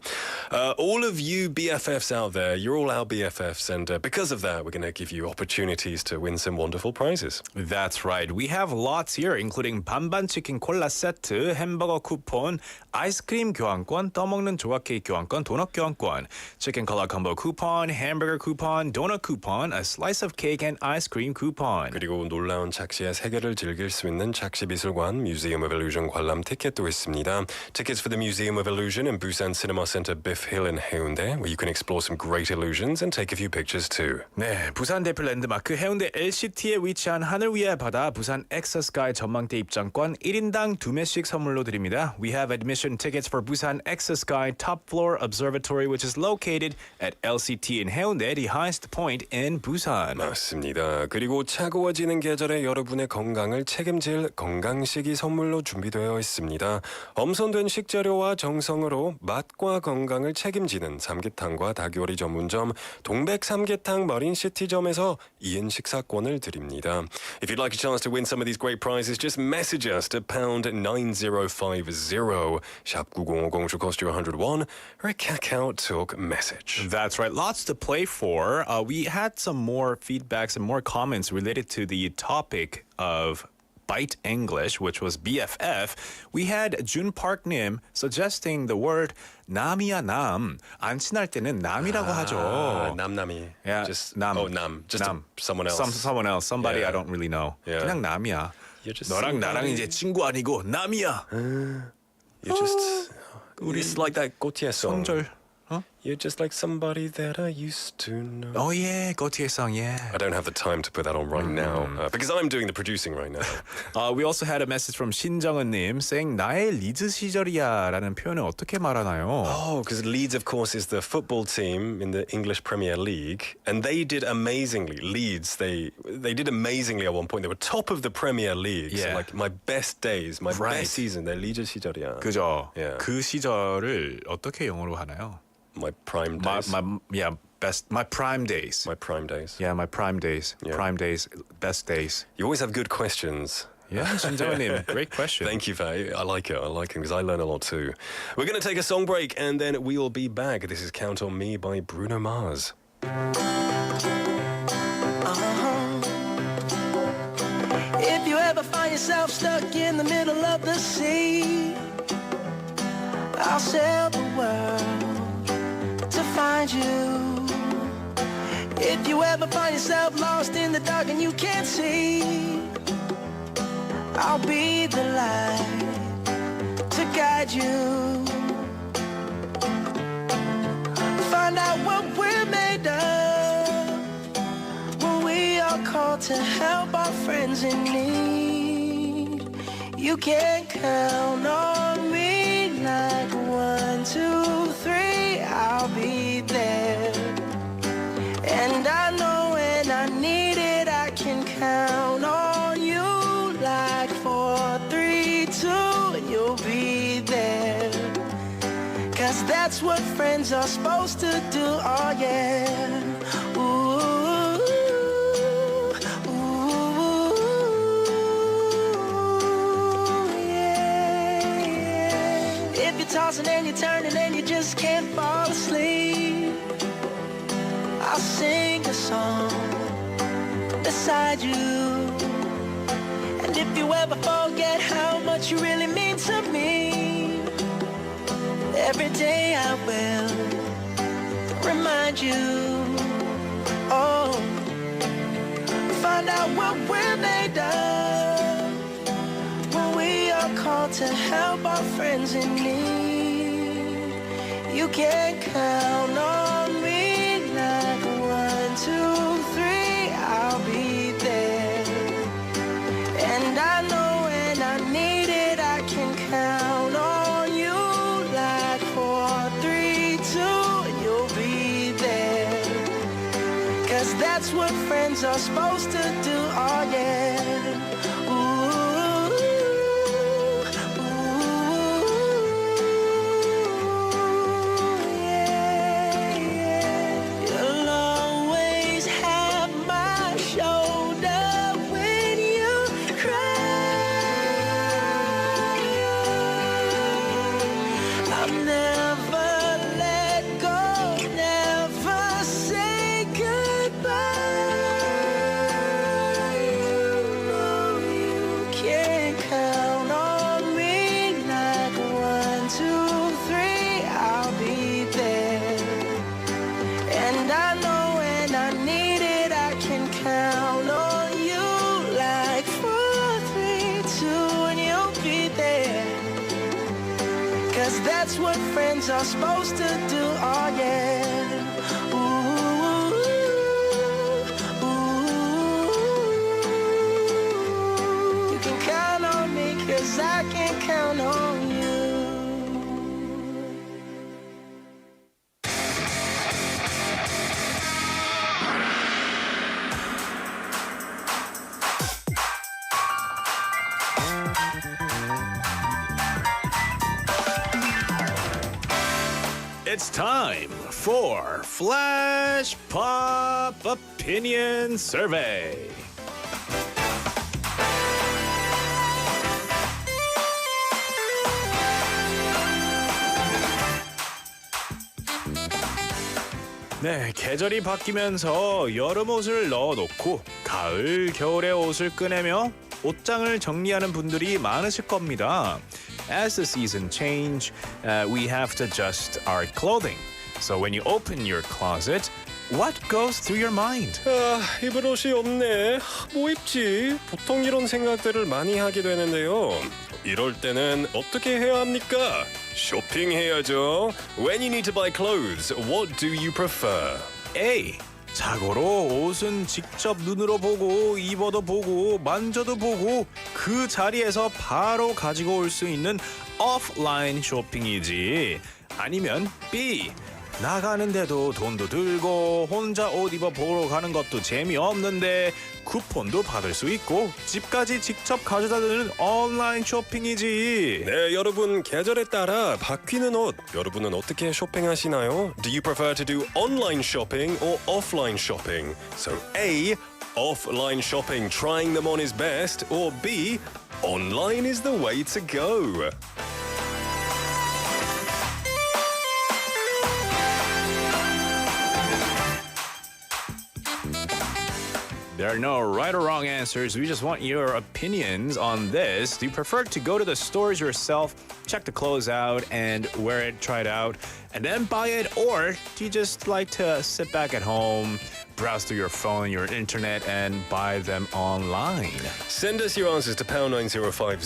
All of you BFFs out there, you're all our BFFs, and because of that, we're going to give you opportunities to win some wonderful prizes. That's right. We have lots here, including 반반 치킨 콜라 세트, 햄버거 쿠폰, 아이스크림 교환권, 떠먹는 조각 케이크 교환권, 도넛 교환권, 치킨 콜라 콤보 쿠폰, 햄버거 쿠폰, 도넛 쿠폰, a slice of cake and ice cream coupon. 그리고 놀라운 착시의 세계를 즐길 수 있는 착시미술관 Museum of Illusion 관람 티켓도 있습니다. Tickets for the Museum of Illusion in Busan Cinema Center Biff Hill in 해운대, where you can explore some great illusions and take a few pictures too. 네, 부산 대표 랜드마크 해운대 LCT에 위치한 하늘 위의 바다 부산 엑서스카이 전망대 입장권 1인당 2매씩 선물로 드립니다. We have admission tickets for Busan 엑서스카이 Top Floor Observatory, which is located at LCT in 해운대, the highest point in Busan. 맞습니다. 그리고 차가워지는 계절에 여러분의 건강을 책임질 건강식이 선물로 준비되어 있습니다. 엄선된 식재료와 정성으로 맛과 건강을 책임지는 삼계탕과 닭요리 전문점 동백 삼계탕 머린시티점에서 2인 식사권을 드립니다. If you'd like a chance to win some of these great prizes, just message us to pound 9050, 샵 9050 should cost you 101, or a Kakao Talk message. That's right. Lots to play for. We had some more feedbacks and more comments related to the topic of Bite English, which was BFF. We had Jun Park Nim suggesting the word 남이야 남. 안 친할 때는 남이라고 하죠. 남남이. Yeah, just 남. Oh, nam. Just 남. someone else. Someone else. Somebody Yeah. I don't really know. Yeah. 그냥 남이야. You're just 너랑 나랑 somebody. 이제 친구 아니고 남이야. You're just It's like that Gautier song. 손절. You're just like somebody that I used to know. Oh yeah, Gautier song, yeah. I don't have the time to put that on right now because I'm doing the producing right now. We also had a message from 신정은님 saying 나의 리즈 시절이야라는 표현을 어떻게 말하나요? Oh, because Leeds, of course, is the football team in the English Premier League, and they did amazingly. Leeds, they did amazingly at one point. They were top of the Premier League. Yeah. So like my best days, my Right. best season, they're Leeds 시절이야. 그죠? Yeah. 그 시절을 어떻게 영어로 하나요? My prime days. My prime days. My prime days. Yeah, my prime days. Yeah. Prime days, best days. You always have good questions. Yeah, 신정은님, great question. Thank you, Faye. I like it because I learn a lot too. We're going to take a song break and then we will be back. This is Count on Me by Bruno Mars. If you ever find yourself stuck in the middle of the sea, I'll sail the world to find you. If you ever find yourself lost in the dark and you can't see, I'll be the light to guide you. Find out what we're made of when we are called to help our friends in need. You can count on me like 1, 2, 3, I'll be there. And I know when I need it, I can count on you like 4, 3, 2, and you'll be there. 'Cause that's what friends are supposed to do, oh yeah. Ooh, ooh, yeah. If you're tossing and you're turning and you just can't fall asleep, I'll sing a song beside you. And if you ever forget how much you really mean to me, every day I will remind you. Oh, find out what we're made of when we are called to help our friends in need. You can count on me like 1, 2, 3, I'll be there. And I know when I need it, I can count on you like 4, 3, 2, and you'll be there. 'Cause that's what friends are supposed to do, oh yeah. that's what friends are supposed to do. Oh yeah. Ooh, ooh. You can count on me 'cause I can count on you. It's time for Flash Pop Opinion Survey. 네, 계절이 바뀌면서 여름 옷을 넣어놓고 가을, 겨울의 옷을 꺼내며 옷장을 정리하는 분들이 많으실 겁니다. As the season change, we have to adjust our clothing. So when you open your closet, what goes through your mind? 입을 옷이 없네. 뭐 입지? 보통 이런 생각들을 많이 하게 되는데요. 이럴 때는 어떻게 해야 합니까? 쇼핑해야죠. When you need to buy clothes, what do you prefer? A. 자고로 옷은 직접 눈으로 보고 입어도 보고 만져도 보고 그 자리에서 바로 가지고 올 수 있는 오프라인 쇼핑이지. 아니면 B. 나가는데도 돈도 들고 혼자 옷 입어 보러 가는 것도 재미없는데 쿠폰도 받을 수 있고 집까지 직접 가져다주는 온라인 쇼핑이지. 네, 여러분 계절에 따라 바뀌는 옷 여러분은 어떻게 쇼핑하시나요? Do you prefer to do online shopping or offline shopping? So A. Offline shopping, trying them on is best, or B. Online is the way to go. There are no right or wrong answers. We just want your opinions on this. Do you prefer to go to the stores yourself, check the clothes out, and wear it, try it out, and then buy it? Or do you just like to sit back at home, browse through your phone, your internet, and buy them online? Send us your answers to pound 9050,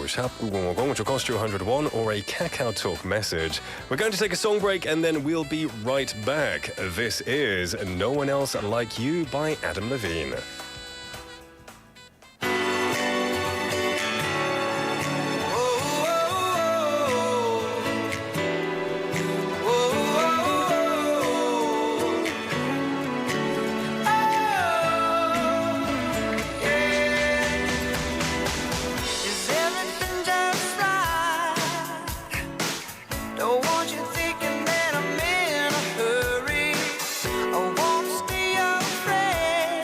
샵 9050, which will cost you 101, or a Kakao Talk message. We're going to take a song break and then we'll be right back. This is No One Else Like You by Adam Levine. Is everything just right? Don't want you thinking that I'm in a hurry. I won't stay afraid.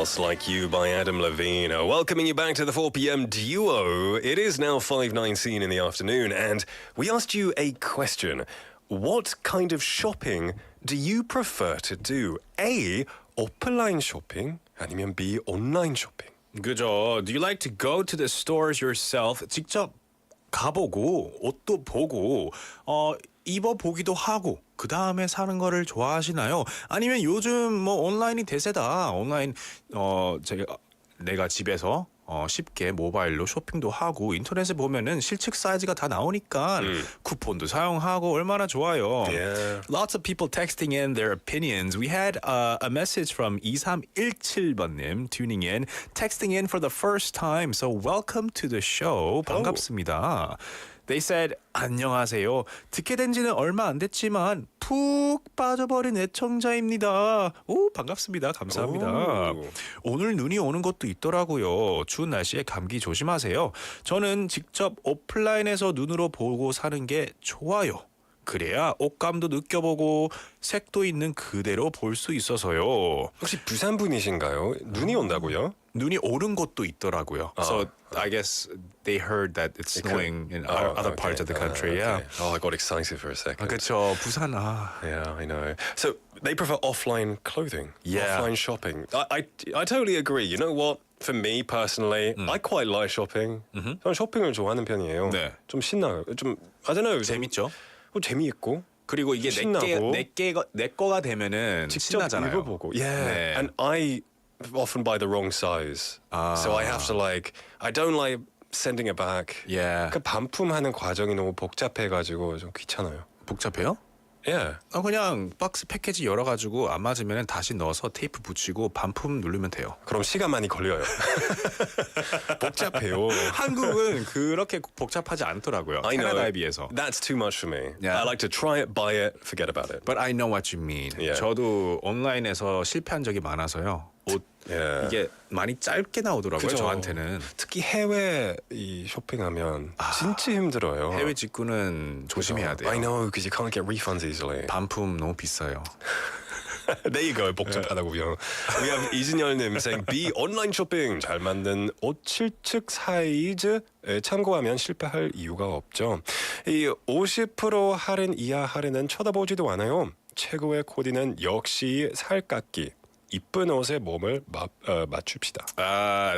Else Like You by Adam Levine. Welcoming you back to the 4 p.m. duo. It is now 5:19 in the afternoon, and we asked you a question. What kind of shopping do you prefer to do? A. 오프라인 쇼핑 아니면 B. 온라인 쇼핑. 그죠. Do you like to go to the stores yourself? 직접 가보고 옷도 보고 입어보기도 하고 그 다음에 사는 거를 좋아하시나요? 아니면 요즘 뭐 온라인이 대세다. 온라인 내가 집에서 쉽게 모바일로 쇼핑도 하고 인터넷에 보면은 실측 사이즈가 다 나오니까 쿠폰도 사용하고 얼마나 좋아요. Yeah. Lots of people texting in their opinions. We had a message from 2317번님 tuning in, texting in for the first time. So welcome to the show. 반갑습니다. They said, 안녕하세요. 듣게 된 지는 얼마 안 됐지만 푹 빠져버린 애청자입니다. 오, 반갑습니다. 감사합니다. 오늘 눈이 오는 곳도 있더라고요. 추운 날씨에 감기 조심하세요. 저는 직접 오프라인에서 눈으로 보고 사는 게 좋아요. 그래야 옷감도 느껴보고 색도 있는 그대로 볼 수 있어서요. 혹시 부산 분이신가요? 눈이 온다고요? 눈이 오는 곳도 있더라고요. So I guess they heard that it's snowing in other parts of the country. Yeah. Oh, I got excited for a second. 그렇죠. 부산. Yeah, I know. So they prefer offline clothing. Yeah. Offline shopping. I totally agree. You know what? For me personally, I quite like shopping. 저는 쇼핑을 좋아하는 편이에요. 네. 좀 신나요. 좀 I don't know. 재밌죠. 재미있고. 그리고 이게 내 거가 되면은 직접 신나잖아요. 입어보고. Yeah. 네. And I often buy the wrong size. So I have to I don't like sending it back. Yeah. 그 반품하는 과정이 너무 복잡해가지고 좀 귀찮아요. 복잡해요? Yeah. 그냥 박스 패키지 열어가지고 안 맞으면 다시 넣어서 테이프 붙이고 반품 누르면 돼요. 그럼 시간 많이 걸려요. 복잡해요. 한국은 그렇게 복잡하지 않더라고요. I know. 캐나다에 비해서. That's too much for me. Yeah. I like to try it, buy it, forget about it. But I know what you mean. Yeah. 저도 온라인에서 실패한 적이 많아서요. 옷 Yeah. 이게 많이 짧게 나오더라고요. 그죠. 저한테는. 특히 해외 쇼핑하면 진짜 힘들어요. 해외 직구는 조심해야 돼요. I know, because you can't get refunds easily. 반품 너무 비싸요. There you go. 복잡하다고요. We have 이진열님 saying B. 온라인 쇼핑 잘 만든 옷 실측 사이즈 참고하면 실패할 이유가 없죠. 이 50% 할인 이하 할인은 쳐다보지도 않아요. 최고의 코디는 역시 살깎기. 이쁜 옷에 몸을 맞춥시다.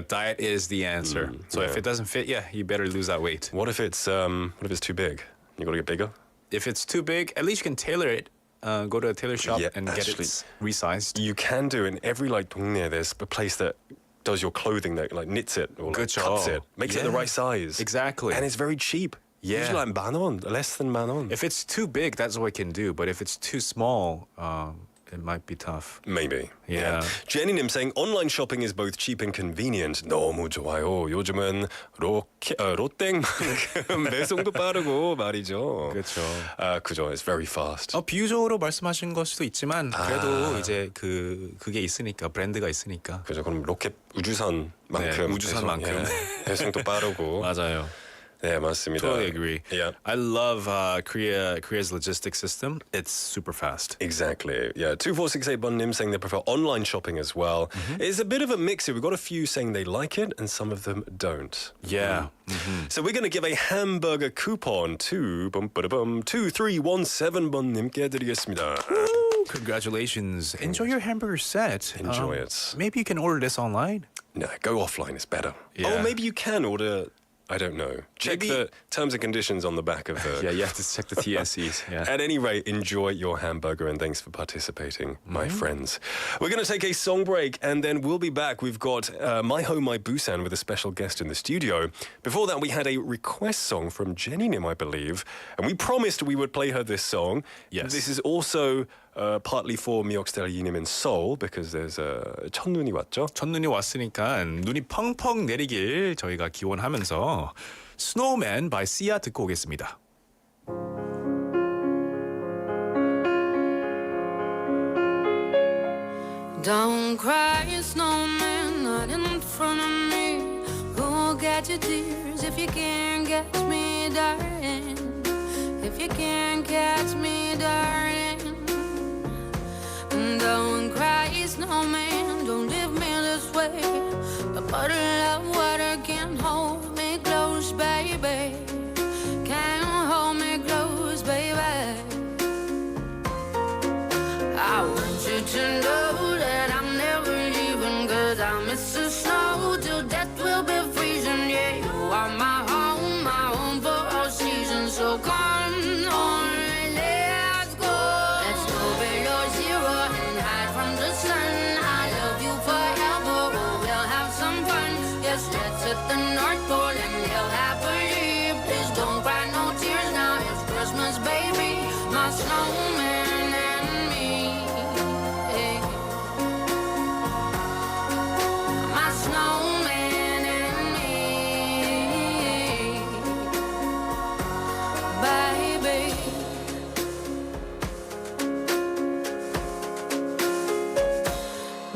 Diet is the answer. So if it doesn't fit, you better lose that weight. What if it's too big? You gotta get bigger. If it's too big, at least you can tailor it. Go to a tailor shop and get it resized. You can do it in every 동네. There's a place that does your clothing that knits it or cuts it, makes it the right size. Exactly. And it's very cheap. Yeah. Usually 만 원, less than 만 원. If it's too big, that's what I can do. But if it's too small, it might be tough. Maybe. Yeah. Jenny님 saying online shopping is both cheap and convenient. 너무 좋아요. 요즘은 롯땡만큼 배송도 빠르고 말이죠. 그렇죠. 그죠. It's very fast. 비유적으로 말씀하신 걸 수도 있지만 그래도 이제 그게 있으니까 브랜드가 있으니까. 그죠. 그럼 로켓 우주선만큼 우주선만큼 배송도 빠르고. 맞아요. 네, 맞습니다. Totally agree. Yeah. I love Korea's logistics system. It's super fast. Exactly. Yeah. 2468번님 saying they prefer online shopping as well. It's a bit of a mix here. We've got a few saying they like it and some of them don't. Yeah. So we're going to give a hamburger coupon to 2317번님께 드리겠습니다. Congratulations. Enjoy your hamburger set. Enjoy it. Maybe you can order this online. No, go offline. It's better. Yeah. Oh, maybe you can order... I don't know. Check the terms and conditions on the back of the... Yeah, you have to check the TSCs. Yeah. At any rate, enjoy your hamburger and thanks for participating, my friends. We're going to take a song break and then we'll be back. We've got My Home, My Busan with a special guest in the studio. Before that, we had a request song from Jenny Nim, I believe. And we promised we would play her this song. Yes. This is also... partly for 미역스타일 이님 in Seoul because there's 첫눈이 왔죠. 첫눈이 왔으니까 눈이 펑펑 내리길 저희가 기원하면서 Snowman by Sia 듣고 오겠습니다. Don't cry, snowman, not in front of me. Who'll get your tears if you can't catch me, darling? If you can't catch me, darling. Don't cry, snowman, don't leave me this way. away. But love, water can't hold me close, baby. Can't hold me close, baby. I want you to know that I'm never leaving, 'cause I miss the snow till death will be freezing. Yeah, you are my home for all seasons. So come on, let's go. Let's go below zero and hide from the sun. I love you forever, oh, we'll have some fun. Yes, let's hit the North Pole and live happily. Please don't cry no tears now, it's Christmas, baby. My snowman and me. Hey. My snowman and me, baby.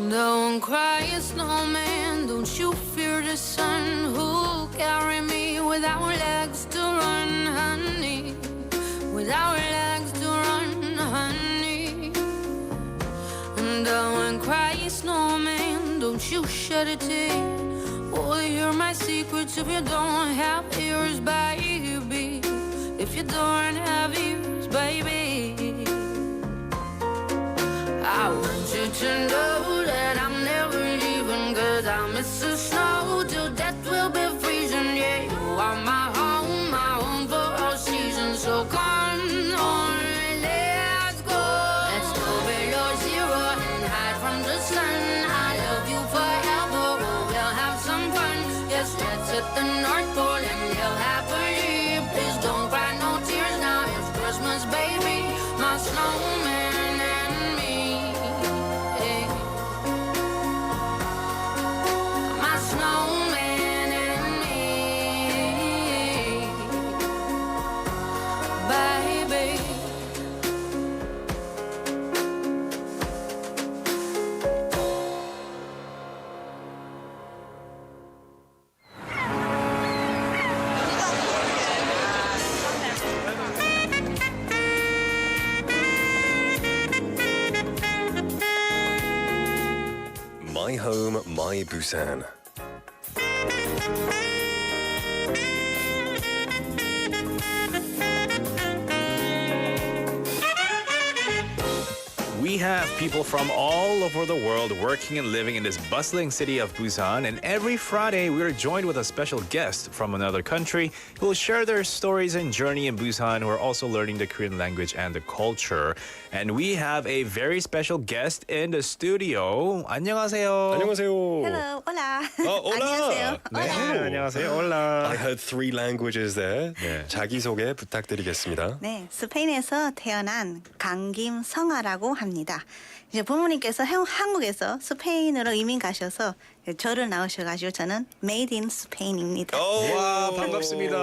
Don't cry, snowman, don't you fear the sun. Who'll carry me without legs to run, honey? Without legs to run, honey. Don't cry, snowman, don't you shed a tear. Oh, hear my secrets if you don't have ears, baby. If you don't have ears, baby. I want you to know that I'm never leaving, 'cause I miss the snow till death will be freezing. Yeah, you are my home for all seasons. So come on, let's go. Let's go below zero and hide from the sun. I love you forever, oh, we'll have some fun. Yes, let's hit the North Pole and live happily. Please don't cry no tears now, it's Christmas, baby. My snowman and me. Hey. My snowman and me, baby. My home, my Busan. We have people from all over the world working and living in this bustling city of Busan, and every Friday we are joined with a special guest from another country who will share their stories and journey in Busan, who are also learning the Korean language and the culture. And we have a very special guest in the studio. 안녕하세요. 안녕하세요. Hello, hola. hola. 안녕하세요. 네, 안녕하세요. Hola. I heard 3 languages there. 네. 자기소개 부탁드리겠습니다. 네, 스페인에서 태어난 강김성아라고 합니다. 이제 부모님께서 한국에서 스페인으로 이민 가셔서 저를 낳으셔가지고 저는 Made in Spain입니다. 와, 반갑습니다.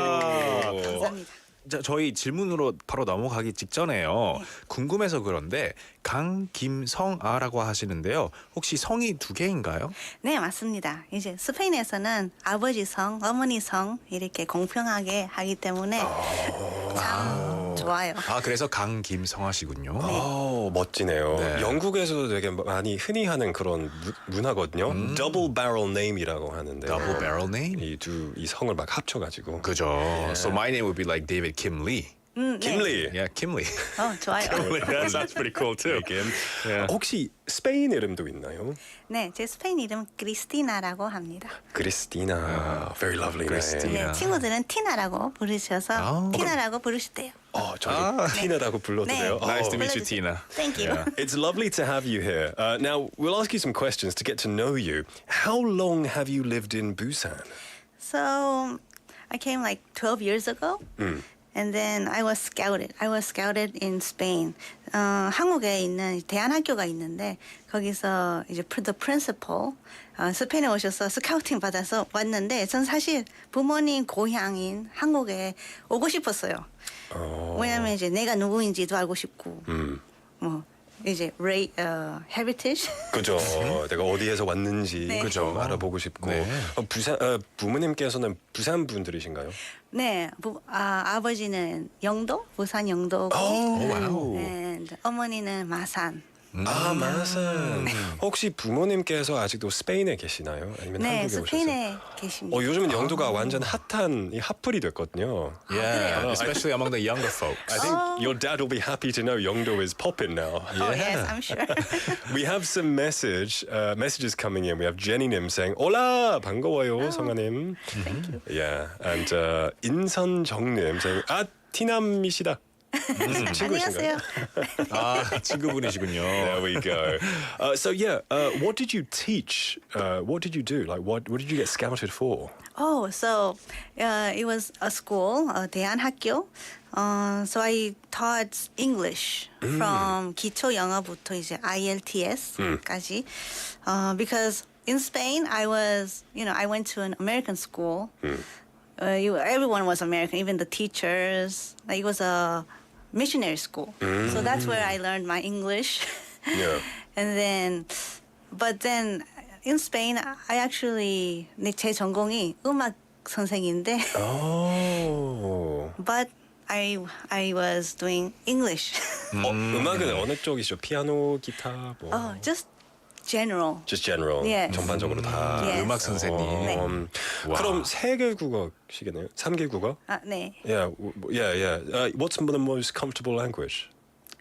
감사합니다. 자, 저희 질문으로 바로 넘어가기 직전에요. 네. 궁금해서 그런데 강김성아라고 하시는데요. 혹시 성이 2개인가요? 네, 맞습니다. 이제 스페인에서는 아버지 성, 어머니 성 이렇게 공평하게 하기 때문에 참 좋아요. 아, 그래서 강김성아시군요. 멋지네요. 네. 영국에서도 되게 많이 흔히 하는 그런 문화거든요. Double barrel name이라고 하는데. Double barrel name? 이 성을 막 합쳐가지고. 그죠. So my name would be like David Kim Lee. Kim Lee. Yeah, Kim Lee. 좋아요. That sounds pretty cool too. Yeah. 혹시 스페인 이름도 있나요? 네, 제 스페인 이름 크리스티나라고 합니다. 크리스티나. Very lovely name. 네, 친구들은 티나라고 부르셔서 티나라고 부르시대요. 저희 티나라고 불러도 네. 돼요? Nice to meet you, Tina. Thank you. Yeah. It's lovely to have you here. Now, we'll ask you some questions to get to know you. How long have you lived in Busan? So I came like 12 years ago. And then I was scouted. I was scouted in Spain. 한국에 있는 대안학교가 있는데 거기서 이제 the principal 스페인에 오셔서 스카우팅 받아서 왔는데 전 사실 부모님 고향인 한국에 오고 싶었어요. 왜냐면 이제 내가 누구인지도 알고 싶고 뭐 이제 heritage. 그죠. 내가 어디에서 왔는지 네. 그죠. 알아보고 싶고. 네. 부산 부모님께서는 부산 분들이신가요? 네, 아버지는 영도, 부산 영도고, 와우. and 어머니는 마산. 마산. 혹시 부모님께서 아직도 스페인에 계시나요? 아니면 네, 한국에 오셨어요? 스페인에 계십니다. 요즘은 영도가 완전 핫한 이 핫플이 됐거든요. Yeah, especially among the younger folk. I think your dad will be happy to know Yeongdo is popping now. Oh, yes, I'm sure. We have some messages coming in. We have Jenny Nim saying, "Hola, 반가워요, 성아님." Thank you. Yeah, and 인선정 Nim saying, 티남이시다. 친구이신가요? 안녕하세요. 친구분이시군요. There we go. So yeah, what did you teach? What did you do? Like, what did you get scouted for? Oh, so it was a school, 대안학교. So I taught English from 기초 영어부터 이제 IELTS까지. Because in Spain, I went to an American school. Everyone was American, even the teachers. It was a missionary school. So that's where I learned my English. Yeah. But then in Spain, I actually 제 전공이 음악 선생인데. But I was doing English. 음악은 어느 쪽이죠? 피아노, 기타, 뭐? Just general. Just general. Yes. 전반적으로 다. Yes. 음악 선생님. 네. 그럼 3개 국어시겠네요? 3개 국어? 네. Yeah. What's the most comfortable language?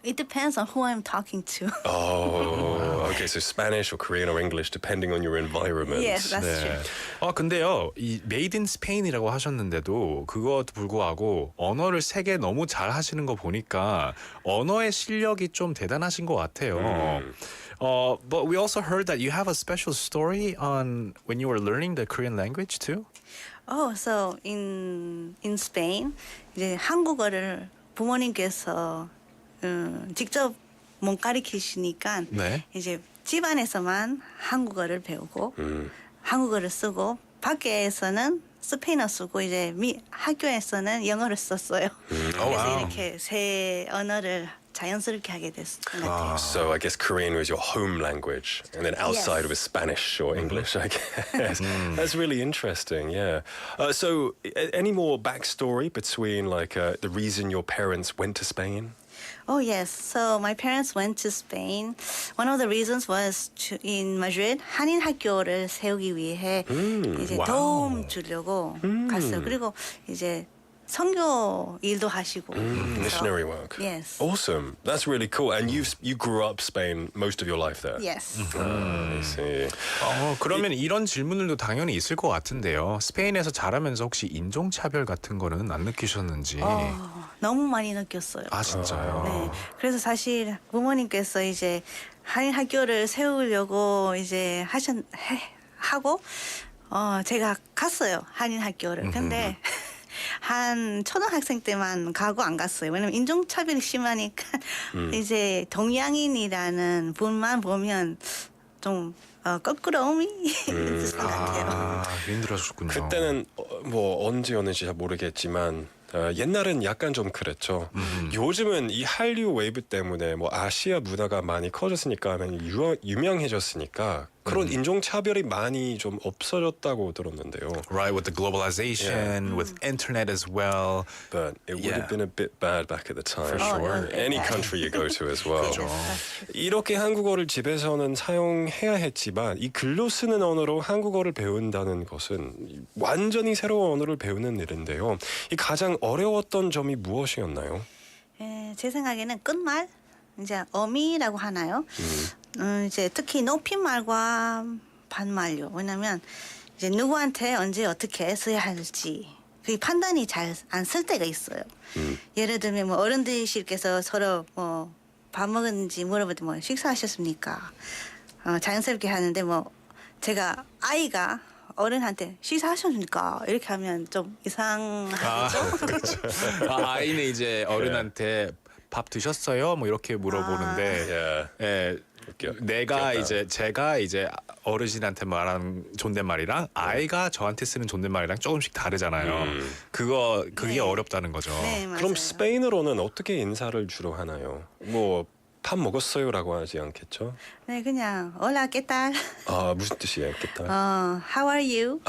It depends on who I'm talking to. Okay. So Spanish or Korean or English, depending on your environment. Yes, that's true. 근데요, 이 Made in Spain이라고 하셨는데도 그것도 불구하고 언어를 3개 너무 잘 하시는 거 보니까 언어의 실력이 좀 대단하신 것 같아요. But we also heard that you have a special story on when you were learning the Korean language too. So in Spain, 이제 한국어를 부모님께서 직접 못 가르치시니까 네. 이제 집안에서만 한국어를 배우고 한국어를 쓰고 밖에서는 스페인어 쓰고 이제 학교에서는 영어를 썼어요. 그래서 이렇게 세 언어를 자연스럽게 하게 됐던 것 같아요. So I guess Korean was your home language, and then outside was Spanish or English, I guess. That's really interesting, yeah. So any more backstory between the reason your parents went to Spain? Oh yes. So my parents went to Spain. One of the reasons was in Madrid 한인 학교를 세우기 위해 이제 도움 주려고 갔어요. 그리고 이제 선교 일도 하시고. Missionary work. Yes. Awesome. That's really cool. And you grew up Spain most of your life there. Yes. I see. 그러면 이런 질문들도 당연히 있을 것 같은데요. 스페인에서 자라면서 혹시 인종차별 같은 거는 안 느끼셨는지? 너무 많이 느꼈어요. 진짜요? 네. 그래서 사실 부모님께서 이제 한인 학교를 세우려고 이제 하고 제가 갔어요. 한인 학교를. 근데 한 초등학생 때만 가고 안 갔어요. 왜냐면 인종차별이 심하니까 이제 동양인이라는 분만 보면 좀 껄끄러움이 있을 것 같아요. 힘들었군요. 그때는 뭐 언제였는지 잘 모르겠지만 옛날엔 약간 좀 그랬죠. 요즘은 이 한류 웨이브 때문에 뭐 아시아 문화가 많이 커졌으니까 유명해졌으니까 그런 인종차별이 많이 좀 없어졌다고 들었는데요. Right, with the globalization, with internet as well. But it would have been a bit bad back at the time. For sure. Any country you go to as well. 이렇게 한국어를 집에서는 사용해야 했지만 이 글로 쓰는 언어로 한국어를 배운다는 것은 완전히 새로운 언어를 배우는 일인데요. 이 가장 어려웠던 점이 무엇이었나요? 제 생각에는 끝말, 이제 어미라고 하나요? 이제 특히 높임말과 반말요. 왜냐면 이제 누구한테 언제 어떻게 써야 할지 그 판단이 잘 안 쓸 때가 있어요. 예를 들면 뭐 어른들께서 서로 뭐 밥 먹었는지 물어볼 때 뭐 식사하셨습니까? 자연스럽게 하는데 뭐 제가 아이가 어른한테 식사하셨습니까? 이렇게 하면 좀 이상하죠. 그렇죠. 아이는 이제 어른한테 밥 드셨어요? 뭐 이렇게 물어보는데 제가 이제 어르신한테 말하는 존댓말이랑 아이가 저한테 쓰는 존댓말이랑 조금씩 다르잖아요. 그게 어렵다는 거죠. 네, 맞아요. 그럼 스페인어로는 어떻게 인사를 주로 하나요? 뭐 밥 먹었어요라고 하지 않겠죠? 네, 그냥 Hola, ¿qué tal? 무슨 뜻이에요, ¿qué tal? How are you?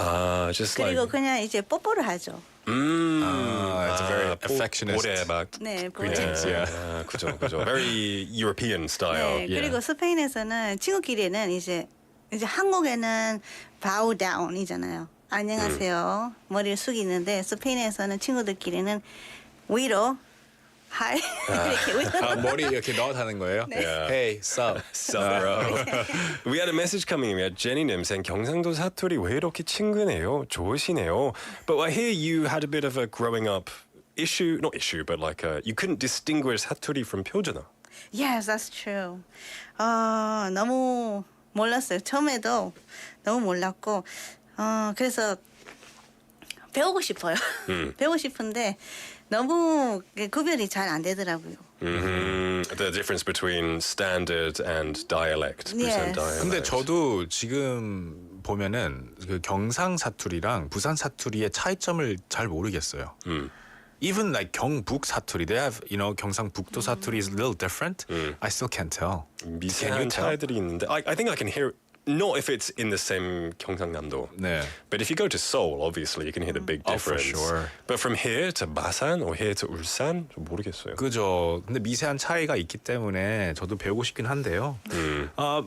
just 그리고 like 그냥 이제 뽀뽀를 하죠. It's a very affectionate 보레박. 네, greetings. Yeah. 그죠. Very European style. 네, 그리고 스페인에서는 친구끼리는 이제 한국에는 bow down이잖아요. 안녕하세요. 머리를 숙이는데 스페인에서는 친구들끼리는 위로 hi 이렇게 위로. 머리 이렇게 넣어타는 거예요? 네. Hey, sup? bro. We had a message coming in. We had 제니님 saying 경상도 사투리 왜 이렇게 친근해요? 좋으시네요. But I hear you had a bit of a growing up issue, not issue, but like you couldn't distinguish 사투리 from 표준어. Yes, that's true. 너무 몰랐어요. 처음에도 너무 몰랐고 그래서 배우고 싶어요. 배우고 싶은데 너무 구별이 잘 안 되더라고요. The difference between standard and dialect. 부산 Yes. dialect. 근데 저도 지금 보면은 그 경상 사투리랑 부산 사투리의 차이점을 잘 모르겠어요. Even like 경북 사투리, they have, 경상북도 사투리 is a little different. I still can't tell. 미세한 차이들이 있는데 I think I can hear it. Not if it's in the same 경상남도. 네. But if you go to Seoul, obviously you can hear the big difference. for sure. But from here to Busan or here to 울산 좀 모르겠어요. 그죠. 근데 미세한 차이가 있기 때문에 저도 배우고 싶긴 한데요.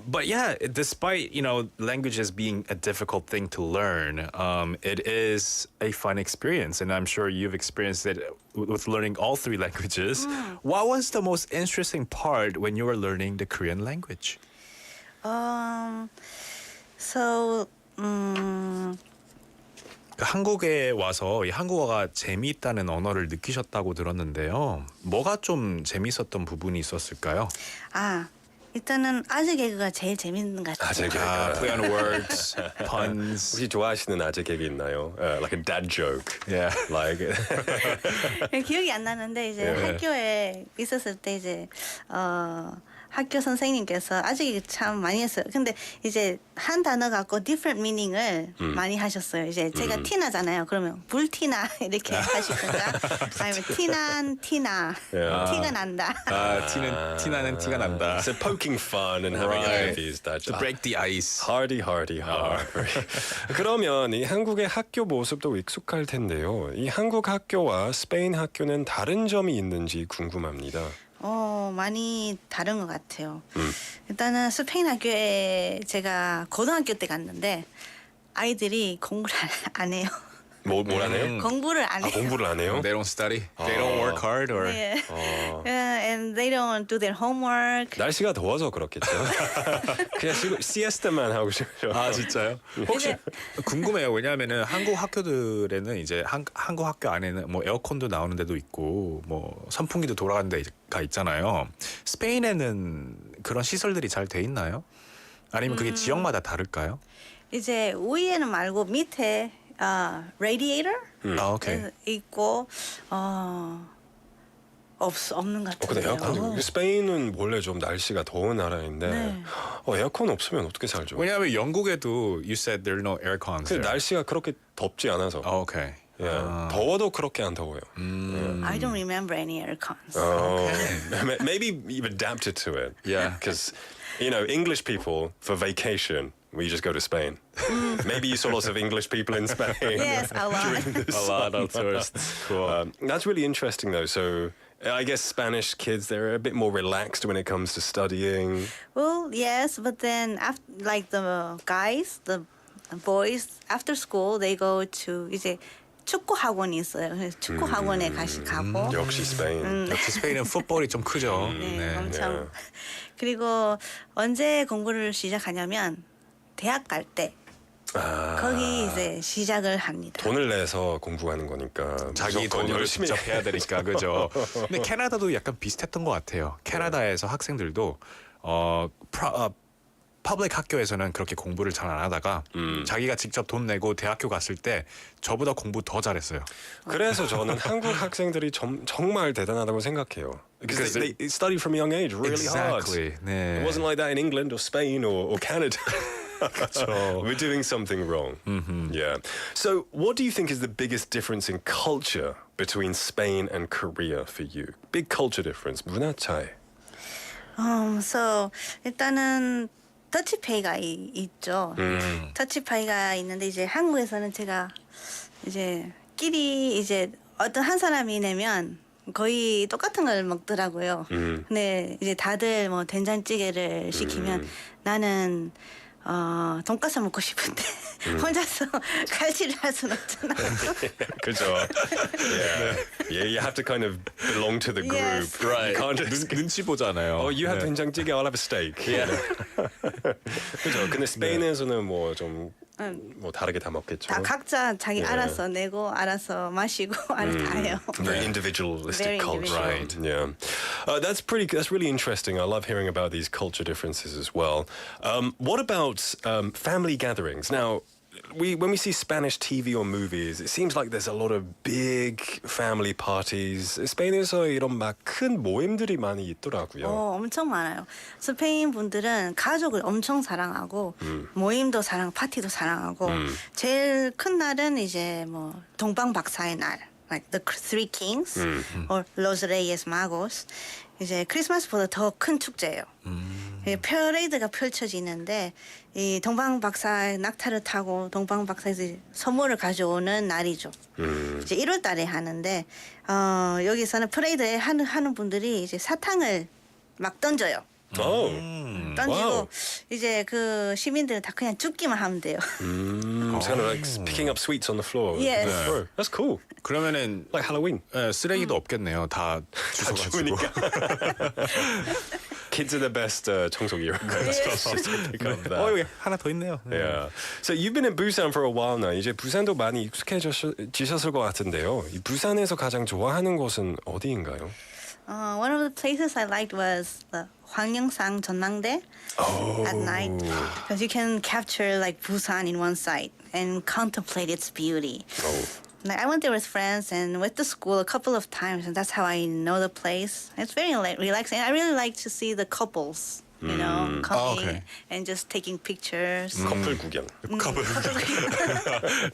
But yeah, despite languages being a difficult thing to learn, it is a fun experience, and I'm sure you've experienced it with learning all three languages. What was the most interesting part when you were learning the Korean language? 한국에 와서 이 한국어가 재미있다는 언어를 느끼셨다고 들었는데요. 뭐가 좀 재미있었던 부분이 있었을까요? 일단은 아재 개그가 제일 재밌는 것 같아요. 아재 개그. play on words, puns. 혹시 좋아하시는 아재 개그 있나요? Like a dad joke. Yeah. Like 기억이 안 나는데 이제 네. 학교에 있었을 때 이제 학교 선생님께서 아직 참 많이 했어요. 근데 이제 한 단어 갖고 different meaning을 많이 하셨어요. 이제 제가 티나잖아요. 그러면 불티나 이렇게 하시든가 아니면 티나 티가 난다. 티나는 티가 난다. So poking fun and having Right. these that To break the ice. hardy. 그러면 이 한국의 학교 모습도 익숙할 텐데요. 이 한국 학교와 스페인 학교는 다른 점이 있는지 궁금합니다. 많이 다른 것 같아요. 일단은 스페인 학교에 제가 고등학교 때 갔는데 아이들이 공부를 안 해요. 뭘 안 해요? 공부를 안 해요. 공부를 안 해요? They don't study. They don't work hard, or 네. And they don't do their homework. 날씨가 더워서 그렇겠죠. 그냥 시에스타만 하고 싶죠. 진짜요? 혹시 궁금해요. 왜냐하면은 한국 학교들에는 이제 한국 학교 안에는 뭐 에어컨도 나오는 데도 있고 뭐 선풍기도 돌아가는 데가 있잖아요. 스페인에는 그런 시설들이 잘 돼 있나요? 아니면 그게 지역마다 다를까요? 이제 위에는 말고 밑에 radiator 오케이. 있고 없는 것 근데 같아요. 에어컨 스페인은 원래 좀 날씨가 더운 나라인데 네. 에어컨 없으면 어떻게 살죠? 왜냐하면 영국에도 you said there are no air cons. 근데 날씨가 그렇게 덥지 않아서. 오케이. 더워도 그렇게 안 더워요. I don't remember any air cons. Maybe you've adapted to it. Yeah. Because English people for vacation. We just go to Spain. Maybe you saw lots of English people in Spain. Yes, a lot. A lot of tourists. Cool. That's really interesting, though. So I guess Spanish kids, they're a bit more relaxed when it comes to studying. Well, yes, but then after, like the guys, the boys, after school they go to 이제 축구 학원이 있어요. 그래서 축구 학원에 가고. 역시 스페인. 역시 스페인은 풋볼이 좀 크죠. 네, 엄청. 그리고 언제 공부를 시작하냐면 대학 갈 때 거기 이제 시작을 합니다. 돈을 내서 공부하는 거니까 자기 돈으로 직접 해야 되니까 그죠. 근데 캐나다도 약간 비슷했던 것 같아요. 캐나다에서 학생들도 퍼블릭 학교에서는 그렇게 공부를 잘 안 하다가 자기가 직접 돈 내고 대학교 갔을 때 저보다 공부 더 잘했어요. 그래서 저는 한국 학생들이 정말 대단하다고 생각해요. Because they study from a young age really exactly. hard. 네. It wasn't like that in England or Spain or Canada. We're doing something wrong. Yeah. So what do you think is the biggest difference in culture between Spain and Korea for you? Big culture difference. 문화 차이. So 일단은 터치페이가 있죠. 터치페이가 있는데 이제 한국에서는 제가 이제 끼리 이제 어떤 한 사람이 내면 거의 똑같은 걸 먹더라고요. 근데 이제 다들 뭐 된장찌개를 시키면 나는 돈가스 먹고 싶은데 혼자서 칼질을 할 수는 없잖아. 그죠. Yeah, you have to kind of belong to the group. Yes. Right. You can't just 눈치 보잖아요. Oh, you have 된장찌개, I'll have a steak. Yeah. 그죠. 근데 스페인에서는 뭐 좀 뭐 다르게 다 먹겠죠. 다 각자 자기 알아서 내고 알아서 마시고 알아서 다 해요. Very individualistic Very culture, individual. right? Yeah, that's really interesting. I love hearing about these culture differences as well. What about family gatherings? Now, when we see Spanish TV or movies, it seems like there's a lot of big family parties. 스페인에서 이런 막 큰 모임들이 많이 있더라고요. 엄청 많아요. 스페인 분들은 가족을 엄청 사랑하고 모임도 파티도 사랑하고 제일 큰 날은 이제 뭐 동방박사의 날, like the Three Kings or Los Reyes Magos. 이제 크리스마스보다 더 큰 축제예요. 퍼레이드가 펼쳐지는데 이 동방박사 낙타를 타고 동방박사에서 선물을 가져오는 날이죠. 이제 1월 달에 하는데 여기서는 퍼레이드에 하는 분들이 이제 사탕을 막 던져요. 던지고 wow. 이제 그 시민들은 다 그냥 죽기만 하면 돼요. It's kind of like picking up sweets on the floor. Yes. Yeah. That's cool. 그러면은 Like Halloween. 쓰레기도 없겠네요. 다 주워가지고. Kids are the best 청소기라고. 어, 여기 하나 더 있네요. Yeah. So you've been in Busan for a while now. 이제 부산도 많이 익숙해지셨을 것 같은데요. 이 부산에서 가장 좋아하는 곳은 어디인가요? One of the places I liked was the 황령산 전망대 at night because you can capture like Busan in one sight and contemplate its beauty. Like, I went there with friends and with the school a couple of times, and that's how I know the place. It's very relaxing. I really like to see the couples, you know, coming and just taking pictures. 커플 구경. 커플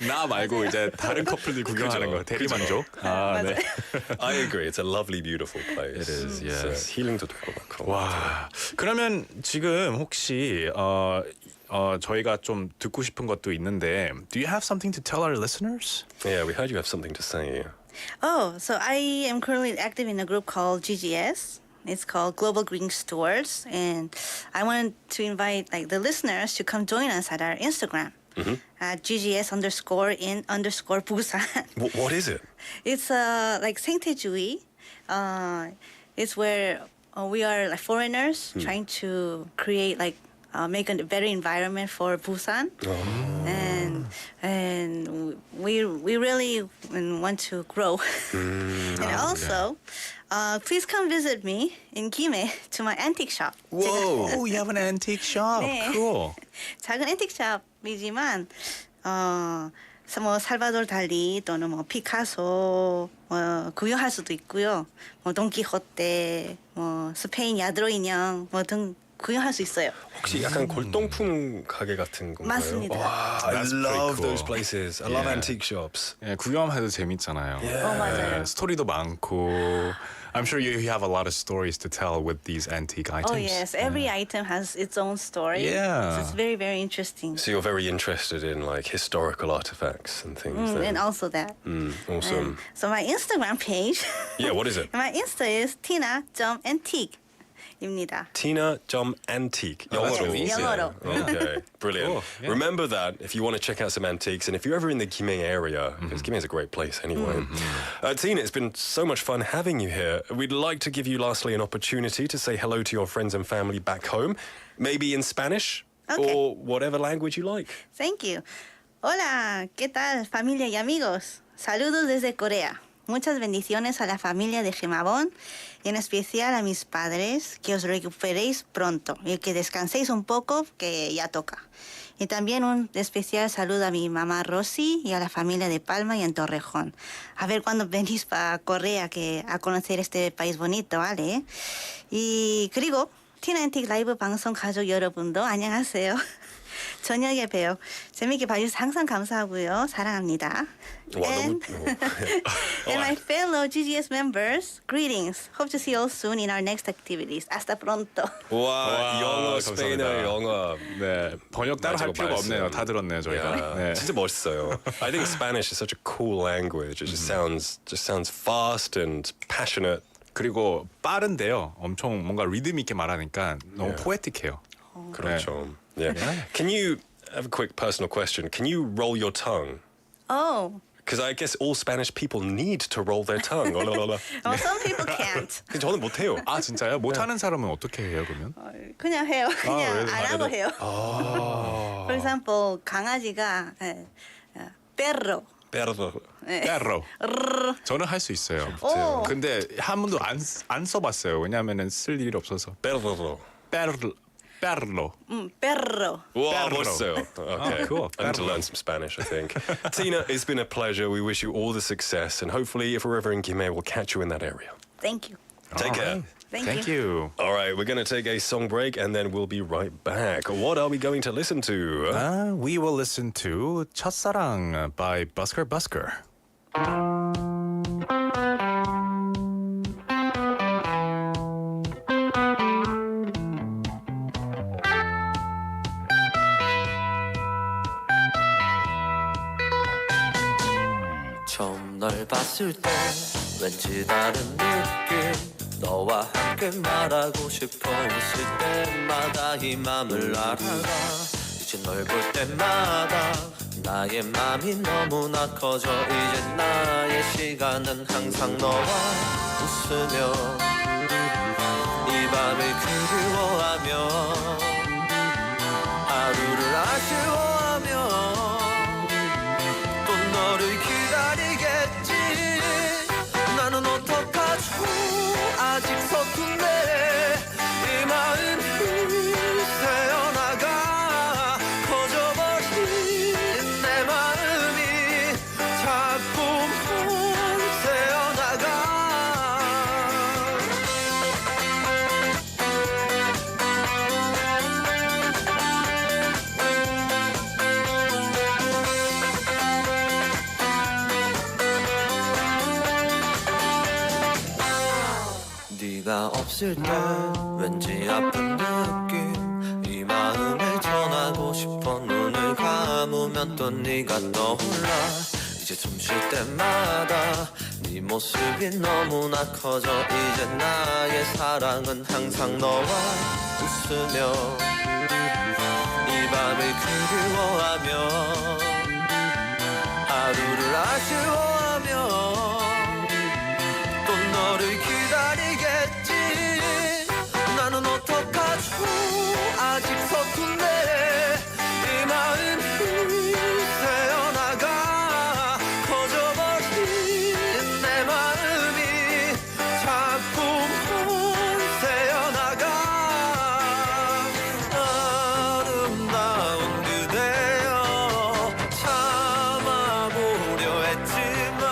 나 말고 이제 다른 커플들 구경하는 거 대리만족. 네. I agree. It's a lovely, beautiful place. It is. Yes. 힐링도 되고 막 그런. 와. 그러면 지금 혹시 저희가 좀 듣고 싶은 것도 있는데, do you have something to tell our listeners? Yeah, we heard you have something to say. Oh, so I am currently active in a group called GGS. It's called Global Green Stewards, and I wanted to invite like the listeners to come join us at our Instagram at GGS_in_Busan. What is it? It's like 생태주의. It's where we are like foreigners trying to create like make a better environment for Busan, and we really want to grow. And also, please come visit me in Gimhae to my antique shop. Whoa! Oh, you have an antique shop. 네. Cool. 작은 antique shop이지만 뭐 살바도르 달리 또는 뭐 피카소 구경할 수도 있고요. 뭐 돈키호테, 뭐 스페인 야드로 인형 뭐 등 구경할 수 있어요. 혹시 약간 골동품 가게 같은 건가요? 맞습니다. 와, I love cool. those places. I love antique shops. 예, 구경해도 재밌잖아요. 맞아요. 스토리도 많고. I'm sure you have a lot of stories to tell with these antique items. Oh yes, every item has its own story. Yeah. So it's very, very interesting. So you're very interested in like historical artifacts and things. And also that. Awesome. So my Instagram page. Yeah, what is it? My Insta is tina.antique. 입니다. Tina.antique. 영어로. 영어로. Okay, brilliant. Cool, yeah. Remember that if you want to check out some antiques, and if you're ever in the Gimhae area, because Gimhae is a great place anyway. Tina, it's been so much fun having you here. We'd like to give you lastly an opportunity to say hello to your friends and family back home, maybe in Spanish or whatever language you like. Thank you. Hola, ¿qué tal, familia y amigos? Saludos desde Corea. Muchas bendiciones a la familia de Gemabón y en especial a mis padres, que os recuperéis pronto y que descanséis un poco, que ya toca. Y también un especial saludo a mi mamá Rosy y a la familia de Palma y en Torrejón. A ver cuándo venís para Corea a conocer este país bonito, ¿vale? Y 그리고 티나 앤틱 라이브 방송 가족 여러분도 안녕하세요. 저녁에 봬요. 재밌게 봐주셔서 항상 감사하고요. 사랑합니다. And my fellow GGS members, greetings. Hope to see you all soon in our next activities. Hasta pronto. 와, 영어, 스페인어, 감사합니다. 영어. 네, 번역 따로 할 필요가 없네요. 다 들었네요, 저희가. 네. 진짜 멋있어요. I think Spanish is such a cool language. It just sounds fast and passionate. 그리고 빠른데요. 엄청 뭔가 리듬 있게 말하니까 너무 포에틱해요. 그렇죠. Yeah. Can you have a quick personal question? Can you roll your tongue? Oh. Because I guess all Spanish people need to roll their tongue. Well, some people can't. 저는 못해요. 아 진짜요? 못하는 사람은 어떻게 해요 그러면? 그냥 해요. 그냥 안 하고 해요. For 아. example, 강아지가 perro. perro. 저는 할 수 있어요. 오. 근데 한 번도 안 써봤어요. 왜냐하면은 쓸 일이 없어서. perro. perro. 와, 멋있어요. Okay. cool. I need to learn some Spanish, I think. Tina, it's been a pleasure. We wish you all the success, and hopefully, if we're ever in Gimhae, we'll catch you in that area. Thank you. Take care. Thank you. All right, we're going to take a song break, and then we'll be right back. What are we going to listen to? We will listen to 첫사랑 by Busker Busker. 처음 널 봤을 때 왠지 다른 느낌 너와 함께 말하고 싶어 웃을 때마다 이 맘을 알아가 이제 널 볼 때마다 나의 맘이 너무나 커져 이제 나의 시간은 항상 너와 웃으며 이 밤을 그리워하며 하루를 아쉬워하며 또 너를 기다리겠지 나는 어떡하죠 아직 서툰데 이 마음이 새어나가 커져버린 내 마음이 자꾸만 새어나가 네가 없을 때 왠지 아픈 느낌 이 마음을 전하고 싶어 눈을 감으면 또 네가 떠올라 이제 숨 쉴 때마다 네 모습이 너무나 커져 이제 나의 사랑은 항상 너와 웃으며 이 밤을 그리워하며 하루를 아쉬워하며 또 너를 기다리겠지 나는 어떡하죠 아직 서툰데 이 마음이 새어나가 커져버린 내 마음이 자꾸만 새어나가 아름다운 그대여 참아보려 했지만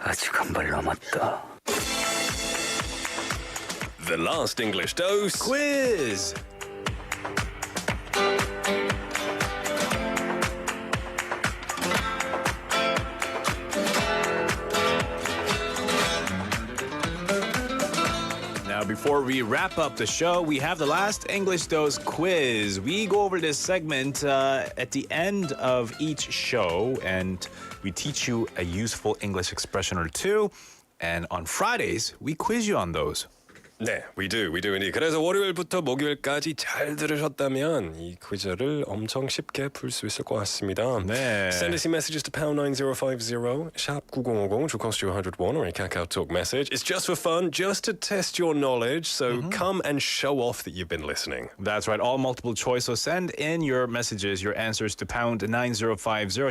아직 한 발 남았다. The last English dose. Quiz. Now, before we wrap up the show, we have the last English dose quiz. We go over this segment at the end of each show, and we teach you a useful English expression or two. And on Fridays, we quiz you on those. 네, we do indeed. 그래서 월요일부터 목요일까지 잘 들으셨다면 이 퀴즈를 엄청 쉽게 풀 수 있을 것 같습니다. 네. Send us your messages to #9050 샵 9050 true cost 101 or a KakaoTalk message. It's just for fun, just to test your knowledge. So come and show off that you've been listening. That's right, all multiple choice. So send in your messages, your answers to #9050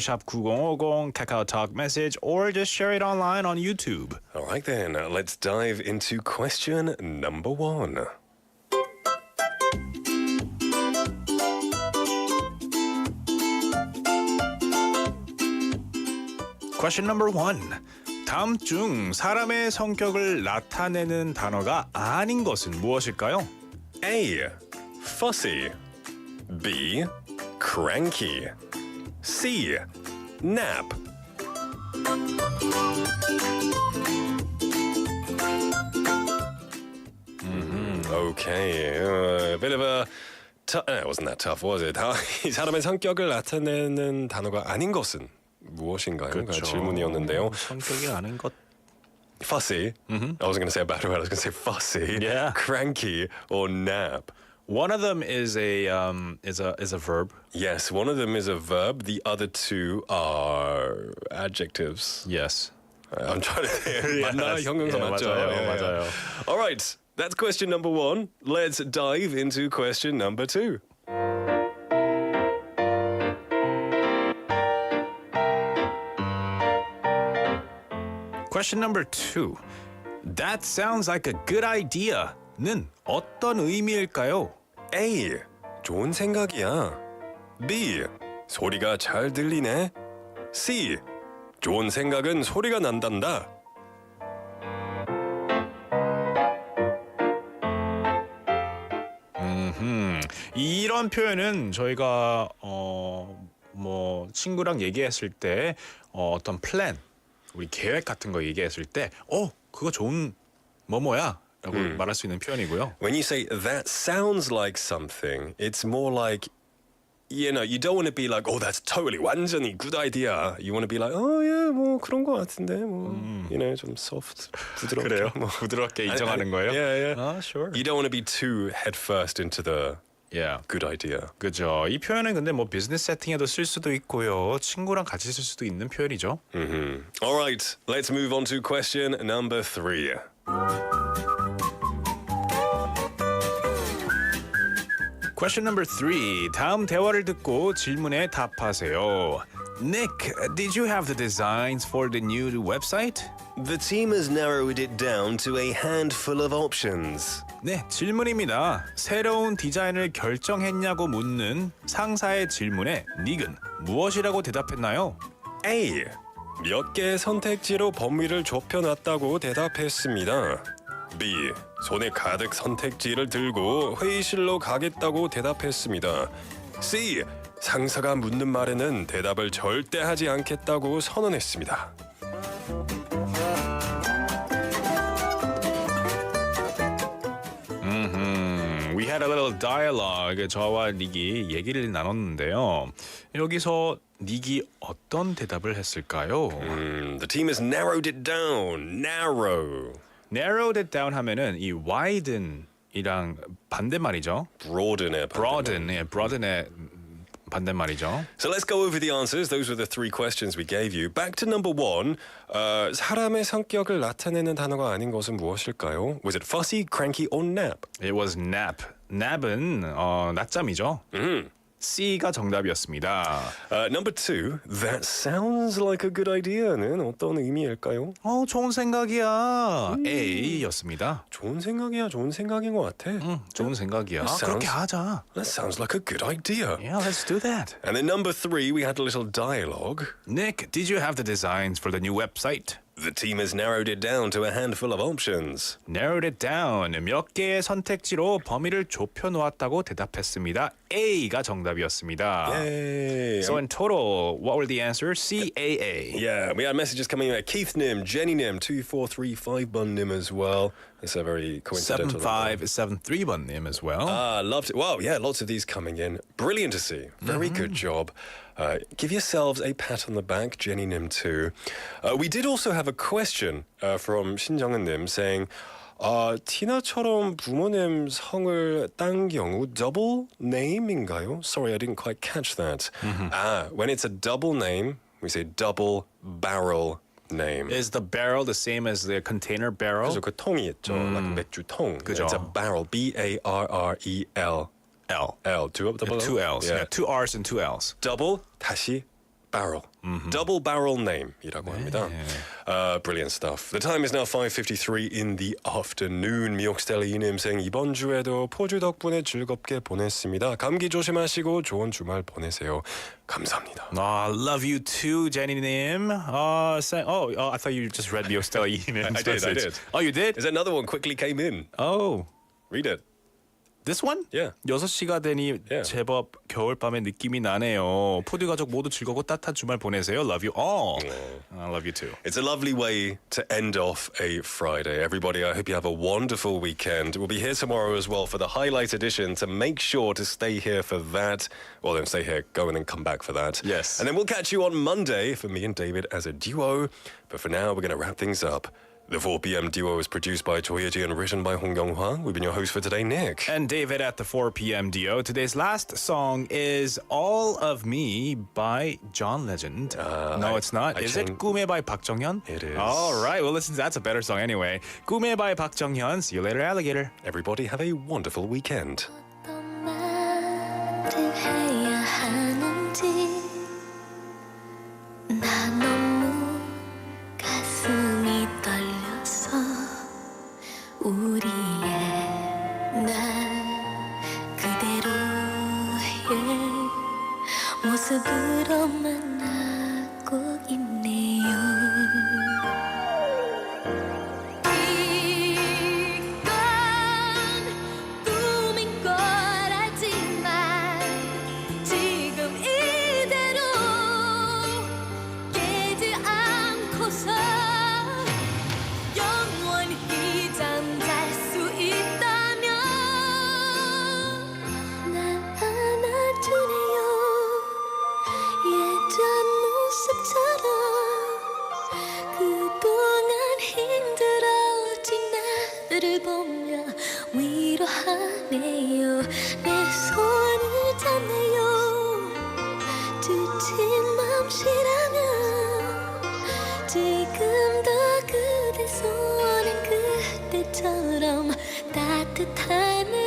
샵 9050 KakaoTalk message, or just share it online on YouTube. All right then, let's dive into question number 1. Question number 1. 다음 중 사람의 성격을 나타내는 단어가 아닌 것은 무엇일까요? A. Fussy. B. Cranky. C. Nap. Okay, a bit of a it wasn't that tough, was it? 이 사람의 성격을 나타내는 단어가 아닌 것은 무엇인가요? 그렇죠. 질문이었는데요. 성격이 아닌 것. Fussy. I wasn't going to say a bad word. I was going to say fussy. Yeah. Cranky or nap. One of them is a verb. Yes, one of them is a verb. The other two are adjectives. Yes. I'm trying to Yes. 맞나? 형용사 예, 맞죠? 맞아요, 예. 맞아요. All right, that's question number 1. Let's dive into question number 2. Question number 2. That sounds like a good idea는 어떤 의미일까요? A. 좋은 생각이야. B. 소리가 잘 들리네. C. 좋은 생각은 소리가 난단다. 이런 표현은 저희가 뭐 친구랑 얘기했을 때 어떤 플랜, 우리 계획 같은 거 얘기했을 때 그거 좋은 뭐뭐야 라고 말할 수 있는 표현이고요. When you say that sounds like something, it's more like you don't want to be like, that's totally 완전히 good idea. You want to be like, yeah, 뭐 그런 거 같은데, 뭐, 좀 soft, 부드럽게. 그래요? 뭐. 부드럽게 인정하는 거예요? Yeah. Sure. You don't want to be too head first into the good idea. 그죠. 이 표현은 근데 뭐 비즈니스 세팅에도 쓸 수도 있고요. 친구랑 같이 쓸 수도 있는 표현이죠. All right, let's move on to question number 3. Question number 3. 다음 대화를 듣고 질문에 답하세요. Nick, did you have the designs for the new website? The team has narrowed it down to a handful of options. 네, 질문입니다. 새로운 디자인을 결정했냐고 묻는 상사의 질문에 닉은 무엇이라고 대답했나요? A. 몇 개의 선택지로 범위를 좁혀놨다고 대답했습니다. B. 손에 가득 선택지를 들고 회의실로 가겠다고 대답했습니다. C. 상사가 묻는 말에는 대답을 절대 하지 않겠다고 선언했습니다. We had a little dialogue. 저와 닉이 얘기를 나눴는데요. 여기서 닉이 어떤 대답을 했을까요? The team has narrowed it down. Narrowed it down 하면은 이 widen이랑 반대말이죠. Broaden의 broaden의 반대말이죠. So let's go over the answers. Those were the 3 questions we gave you. Back to number 1. 사람의 성격을 나타내는 단어가 아닌 것은 무엇일까요? Was it fussy, cranky, or nap? It was nap. nap은 낮잠이죠. C가 정답이었습니다. Number 2. That sounds like a good idea는 어떤 의미일까요? 좋은 생각이야. A였습니다. 좋은 생각인 것 같아. 좋은 생각이야. 그렇게 하자. That sounds like a good idea. Yeah, let's do that. And then number 3, we had a little dialogue. Nick, did you have the designs for the new website? The team has narrowed it down to a handful of options. Narrowed it down. 몇 개의 선택지로 범위를 좁혀 놓았다고 대답했습니다. A가 정답이었습니다. Yay. So in total, what were the answers? C, A, A. Yeah, we had messages coming in. Keith Nim, Jenny Nim, 24351 Nim as well. It's a very coincidental. 7573번 Nim as well. Loved it. Wow, yeah, lots of these coming in. Brilliant to see. Very good job. Give yourselves a pat on the back, Jenny Nim too. We did also have a question from 신정은 Nim saying, 티나처럼 부모님 성을 딴 경우 double name인가요? Sorry, I didn't quite catch that. When it's a double name, we say double barrel name. Is the barrel the same as the container barrel? 그래서 그 통이 있죠. like 맥주통. 그죠. It's a barrel. B-A-R-R-E-L. L. Two L's. Yeah, 2 R's and 2 L's. Double 다시 barrel. Double barrel name이라고 합니다. Brilliant stuff. The time is now 5:53 in the afternoon. 미옥스텔리 이님생 이번 주에도 포주 덕분에 즐겁게 보냈습니다. 감기 조심하시고 좋은 주말 보내세요. 감사합니다. Love you too, Jenny-님. I thought you just read 미옥스텔리 이님's I did. Oh, you did? Is another one quickly came in. Oh. Read it. This one? Yeah. 6시가 되니 제법 겨울밤의 느낌이 나네요. 포듀 가족 모두 즐겁고 따뜻한 주말 보내세요. Love you all. I love you too. It's a lovely way to end off a Friday. Everybody, I hope you have a wonderful weekend. We'll be here tomorrow as well for the highlight edition, so make sure to stay here for that. Well, then stay here, go and then come back for that. Yes. And then we'll catch you on Monday for me and David as a duo. But for now, we're going to wrap things up. The 4 p.m. duo is produced by Choi Ye-ji and written by Hong Yong-hwa. We've been your hosts for today, Nick. And David at the 4 p.m. duo. Today's last song is All of Me by John Legend. No, it's not. Is it 꿈에 by Park Jong-hyun? It is. All right. Well, listen, that's a better song anyway. 꿈에 by Park Jong-hyun. See you later, alligator. Everybody have a wonderful weekend. 말을 해야 하는지 나 너무 가슴이 떨려서 우리의 날 그대로의 모습으로만 하고 있네요. 보며 위로하네요. 내 손을 잡네요. 지친 맘씨라면 지금도 그대 손은 그때처럼 따뜻하네.